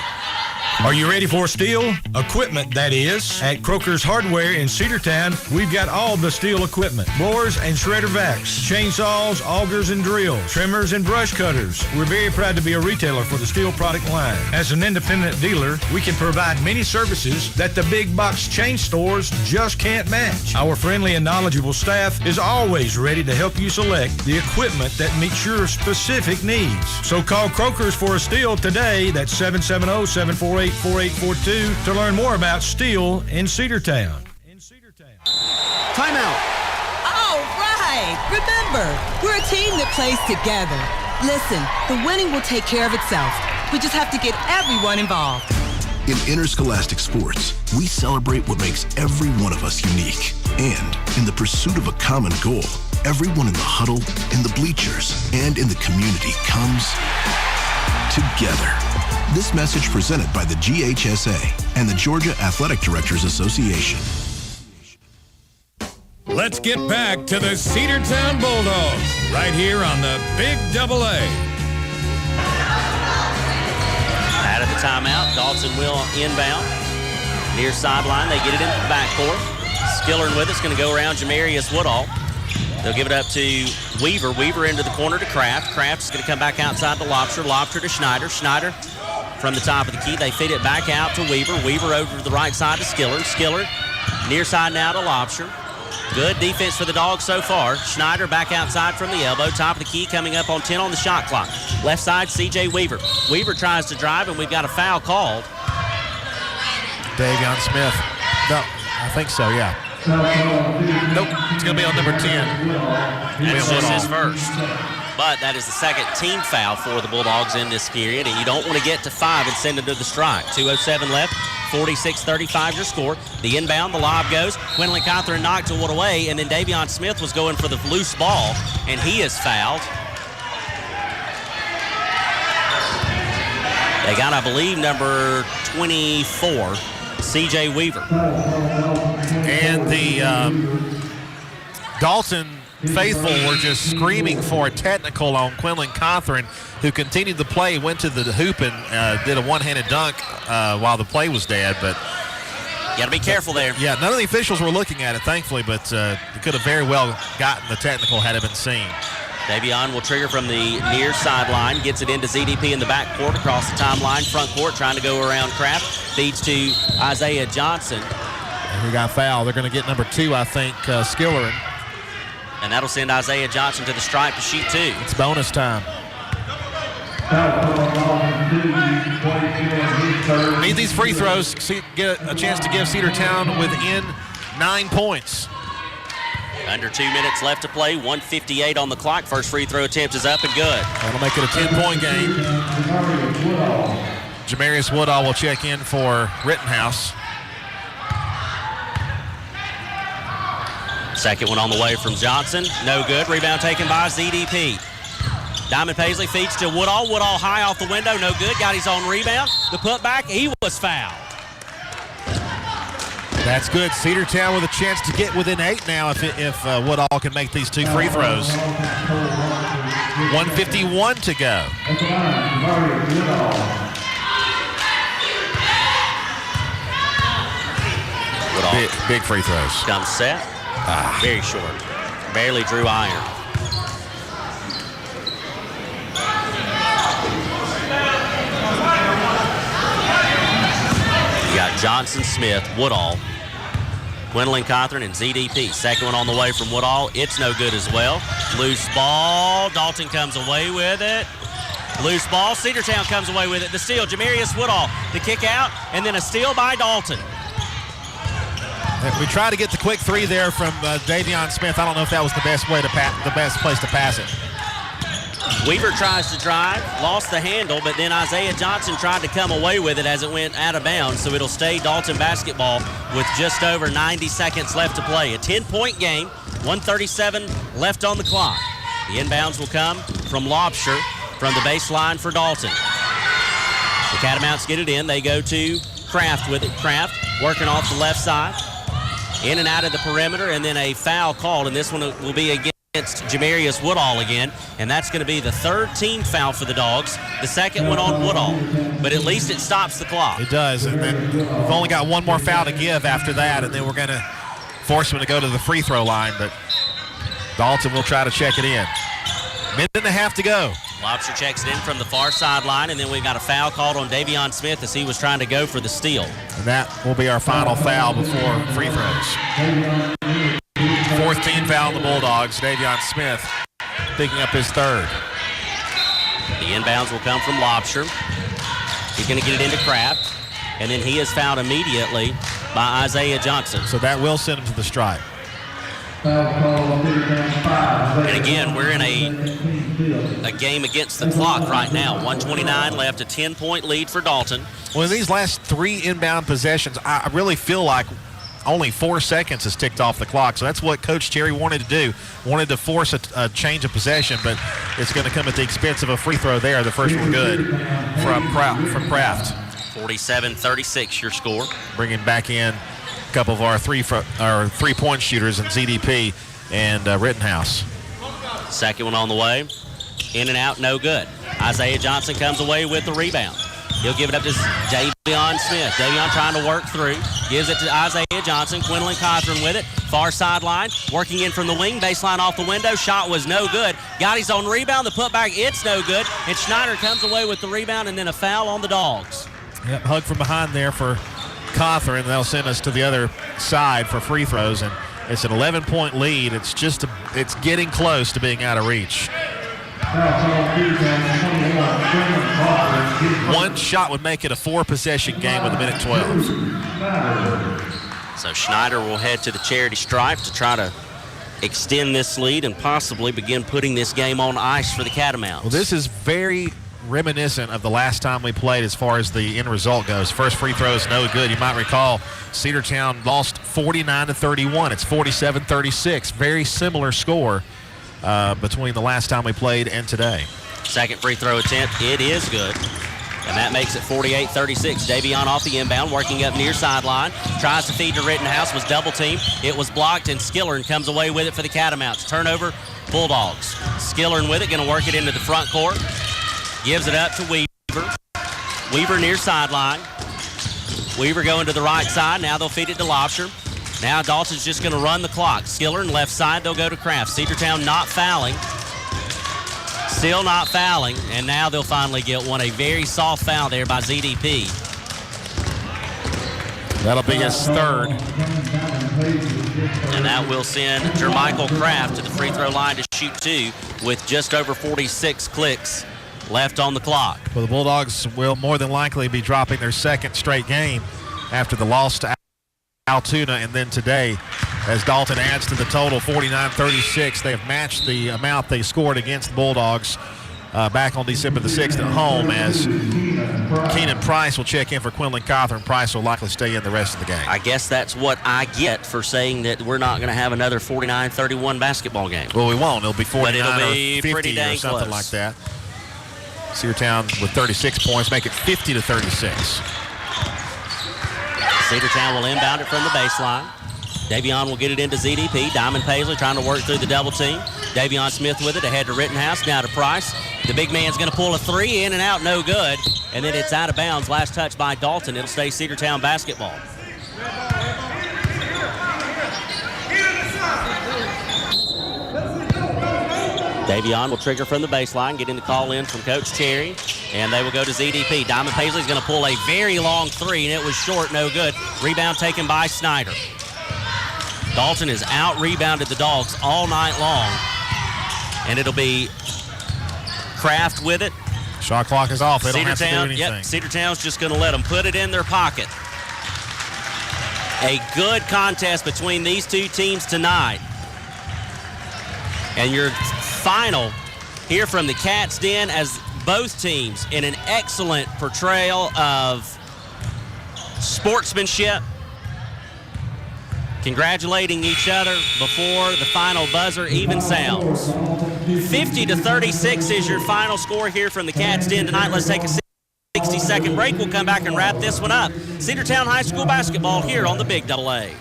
Are you ready for steel? Equipment, that is. At Croker's Hardware in Cedartown, we've got all the steel equipment. Blowers and shredder vacs, chainsaws, augers and drills, trimmers and brush cutters. We're very proud to be a retailer for the steel product line. As an independent dealer, we can provide many services that the big box chain stores just can't match. Our friendly and knowledgeable staff is always ready to help you select the equipment that meets your specific needs. So call Croker's for a steel today. That's 770-748-4842 to learn more about steel in Cedartown. Timeout. All right. Remember, we're a team that plays together. Listen, the winning will take care of itself. We just have to get everyone involved. In interscholastic sports, we celebrate what makes every one of us unique. And in the pursuit of a common goal, everyone in the huddle, in the bleachers, and in the community comes together. This message presented by the GHSA and the Georgia Athletic Directors Association. Let's get back to the Cedartown Bulldogs right here on the Big Double A. Out of the timeout, Dalton will inbound. Near sideline, they get it into the backcourt. Skillern with it's going to go around Jamarius Woodall. They'll give it up to Weaver. Weaver into the corner to Kraft. Kraft's going to come back outside to Lobster. Lobster to Schneider. Schneider from the top of the key. They feed it back out to Weaver. Weaver over to the right side to Skillern. Skillern near side now to Lobster. Good defense for the Dogs so far. Schneider back outside from the elbow. Top of the key coming up on 10 on the shot clock. Left side, C.J. Weaver. Weaver tries to drive, and we've got a foul called. Davion Smith. No, I think so, yeah. Nope, it's going to be on number 10. That's just his first. But that is the second team foul for the Bulldogs in this period, and you don't want to get to 5 and send them to the strike. 2:07 left, 46-35 your score. The inbound, the lob goes. Quinlan Cawthorn knocked it away, and then Davion Smith was going for the loose ball, and he is fouled. They got, I believe, number 24, C.J. Weaver. And the Dalton faithful were just screaming for a technical on Quinlan Cawthorn, who continued the play, went to the hoop and did a one-handed dunk while the play was dead. But you got to be careful there. Yeah, none of the officials were looking at it, thankfully, but it could have very well gotten the technical had it been seen. Davion will trigger from the near sideline, gets it into ZDP in the back court, across the timeline, front court, trying to go around Kraft, feeds to Isaiah Johnson. And we got fouled. They're going to get number 2, I think, Skillerin. And that'll send Isaiah Johnson to the stripe to shoot 2. It's bonus time. Need these free throws, get a chance to give Cedartown within 9 points. Under 2 minutes left to play, 1:58 on the clock. First free throw attempt is up and good. That'll make it a 10-point game. Jamarius Woodall will check in for Rittenhouse. Second one on the way from Johnson. No good. Rebound taken by ZDP. Diamond Paisley feeds to Woodall. Woodall high off the window. No good. Got his own rebound. The putback. He was fouled. That's good. Cedartown with a chance to get within 8 now if Woodall can make these 2 free throws. 1:51 to go. Woodall. Big free throws. Dumb set. Very short. Barely drew iron. You got Johnson, Smith, Woodall, Quinlan Cothran, and ZDP. Second one on the way from Woodall. It's no good as well. Loose ball. Dalton comes away with it. Loose ball. Cedartown comes away with it. The steal. Jamarius Woodall. The kick out, and then a steal by Dalton. We tried to get the quick 3 there from Davion Smith. I don't know if that was the best way to the best place to pass it. Weaver tries to drive, lost the handle, but then Isaiah Johnson tried to come away with it as it went out of bounds, so it'll stay Dalton basketball with just over 90 seconds left to play. A 10-point game, 1:37 left on the clock. The inbounds will come from Lobsher from the baseline for Dalton. The Catamounts get it in. They go to Kraft with it. Kraft working off the left side. In and out of the perimeter, and then a foul called, and this one will be against Jamarius Woodall again, and that's going to be the 3rd team foul for the Dogs, the second one on Woodall, but at least it stops the clock. It does, and then we've only got one more foul to give after that, and then we're going to force him to go to the free throw line, but Dalton will try to check it in. Minute and a half to go. Lobster checks it in from the far sideline, and then we've got a foul called on Davion Smith as he was trying to go for the steal. And that will be our final foul before free throws. 4th team foul on the Bulldogs. Davion Smith picking up his 3rd. The inbounds will come from Lobster. He's going to get it into Kraft, and then he is fouled immediately by Isaiah Johnson. So that will send him to the stripe. And again, we're in a game against the clock right now. 1:29 left, a 10-point lead for Dalton. Well, in these last 3 inbound possessions, I really feel like only 4 seconds has ticked off the clock. So that's what Coach Cherry wanted to do. Wanted to force a change of possession, but it's going to come at the expense of a free throw there. The first one good from Kraft. 47-36 your score. Bringing back in a couple of our three-point shooters in ZDP and Rittenhouse. Second one on the way. In and out, no good. Isaiah Johnson comes away with the rebound. He'll give it up to Davion Smith. Davion trying to work through. Gives it to Isaiah Johnson. Quinlan Cothran with it. Far sideline. Working in from the wing. Baseline off the window. Shot was no good. Got his own rebound. The putback, it's no good. And Schneider comes away with the rebound, and then a foul on the Dogs. Yep, hug from behind there for Cothran. They'll send us to the other side for free throws. And it's an 11-point lead. It's getting close to being out of reach. One shot would make it a 4-possession game with a minute 12. So Schneider will head to the charity stripe to try to extend this lead and possibly begin putting this game on ice for the Catamounts. Well, this is very reminiscent of the last time we played as far as the end result goes. First free throw is no good. You might recall Cedartown lost 49-31. It's 47-36. Very similar score between the last time we played and today. Second free throw attempt, it is good. And that makes it 48-36. Davion off the inbound, working up near sideline. Tries to feed to Rittenhouse, was double teamed. It was blocked, and Skillern comes away with it for the Catamounts. Turnover, Bulldogs. Skillern with it, going to work it into the front court. Gives it up to Weaver. Weaver near sideline. Weaver going to the right side. Now they'll feed it to Lobsher. Now Dalton's just going to run the clock. Skillern left side, they'll go to Kraft. Cedartown not fouling. Still not fouling, and now they'll finally get one. A very soft foul there by ZDP. That'll be his third. And that will send Jermichael Kraft to the free throw line to shoot 2 with just over 46 clicks left on the clock. Well, the Bulldogs will more than likely be dropping their second straight game after the loss to Altoona and then today, as Dalton adds to the total 49-36. They have matched the amount they scored against the Bulldogs back on December the 6th at home, as Keenan Price will check in for Quinlan Cawthorn. Price will likely stay in the rest of the game. I guess that's what I get for saying that we're not going to have another 49-31 basketball game. Well, we won't. It'll be 49 but it'll be or 50 pretty dang or something close. like that. Cedartown with 36 points, make it 50-36. Cedartown will inbound it from the baseline. Davion will get it into ZDP. Diamond Paisley trying to work through the double team. Davion Smith with it, ahead to Rittenhouse, now to Price. The big man's going to pull a 3, in and out, no good. And then it's out of bounds. Last touch by Dalton. It'll stay Cedartown basketball. Davion will trigger from the baseline, get in the call in from Coach Cherry, and they will go to ZDP. Diamond Paisley's going to pull a very long 3, and it was short, no good. Rebound taken by Snyder. Dalton has out-rebounded the Dogs all night long, and it'll be Kraft with it. Shot clock is off. They don't have to do anything. Yep, Cedartown's just going to let them put it in their pocket. A good contest between these two teams tonight. And your final here from the Cats Den, as both teams in an excellent portrayal of sportsmanship, congratulating each other before the final buzzer even sounds. 50-36 is your final score here from the Cats Den tonight. Let's take a 60-second break. We'll come back and wrap this one up. Cedartown High School basketball here on the Big AA.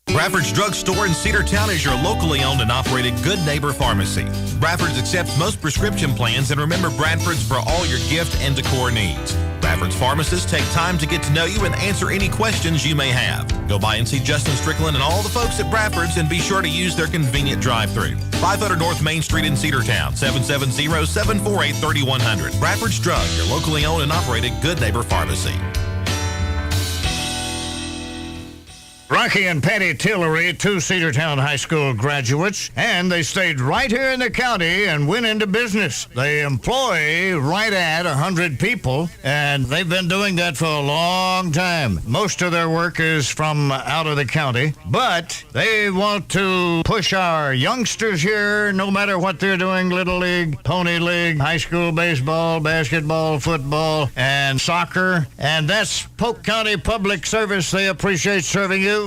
Bradford's Drug Store in Cedartown is your locally owned and operated Good Neighbor Pharmacy. Bradford's accepts most prescription plans, and remember Bradford's for all your gift and decor needs. Bradford's pharmacists take time to get to know you and answer any questions you may have. Go by and see Justin Strickland and all the folks at Bradford's, and be sure to use their convenient drive-thru. 500 North Main Street in Cedartown, 770-748-3100. Bradford's Drug, your locally owned and operated Good Neighbor Pharmacy. Rocky and Patty Tillery, 2 Cedartown High School graduates, and they stayed right here in the county and went into business. They employ right at 100 people, and they've been doing that for a long time. Most of their work is from out of the county, but they want to push our youngsters here, no matter what they're doing, Little League, Pony League, high school baseball, basketball, football, and soccer. And that's Polk County Public Service. They appreciate serving you.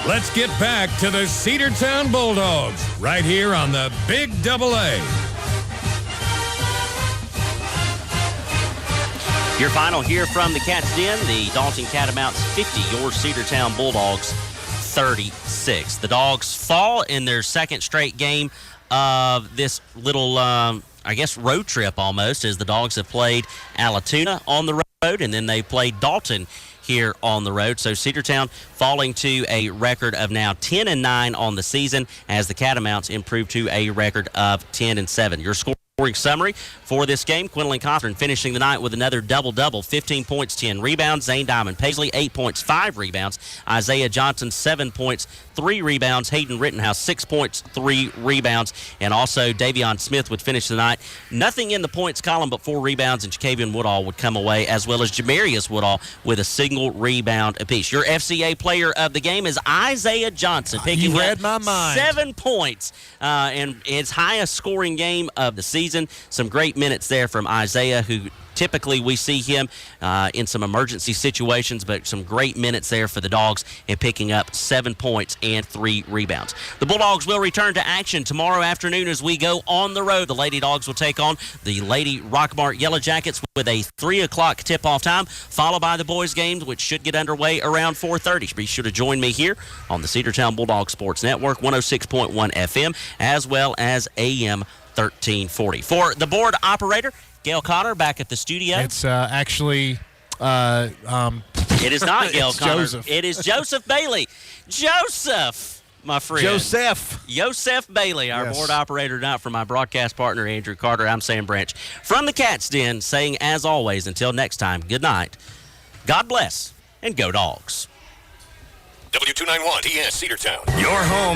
Let's get back to the Cedartown Bulldogs right here on the Big AA. Your final here from the Cats Den, the Dalton Catamounts 50, your Cedartown Bulldogs 36. The Dogs fall in their second straight game of this little, road trip almost, as the Dogs have played Alatoona on the road, and then they played Dalton here on the road. So Cedartown falling to a record of now 10-9 on the season, as the Catamounts improve to a record of 10-7. Your scoring summary for this game: Quinlan Cawthorn finishing the night with another double-double, 15 points, 10 rebounds. Zane Diamond Paisley, 8 points, 5 rebounds. Isaiah Johnson, 7 points, 3 rebounds. Hayden Rittenhouse, 6 points, 3 rebounds. And also Davion Smith would finish the night. Nothing in the points column but 4 rebounds, and Jacavian Woodall would come away, as well as Jamarius Woodall with a single rebound apiece. Your FCA player of the game is Isaiah Johnson, picking up 7 points and his highest scoring game of the season. Some great minutes there from Isaiah, who typically we see him in some emergency situations, but some great minutes there for the Dogs in picking up 7 points and 3 rebounds. The Bulldogs will return to action tomorrow afternoon as we go on the road. The Lady Dogs will take on the Lady Rockmart Yellow Jackets with a 3 o'clock tip-off time, followed by the boys' games, which should get underway around 4:30. Be sure to join me here on the Cedartown Bulldog Sports Network, 106.1 FM, as well as AM 1340. For the board operator, Gail Connor, back at the studio. It's actually... it is not Gail Connor. Joseph. It is Joseph Bailey. Joseph, my friend. Joseph Bailey, our board operator tonight, from my broadcast partner, Andrew Carter. I'm Sam Branch. From the Cat's Den, saying, as always, until next time, good night, God bless, and go Dogs. W291 TS Cedartown. Your home.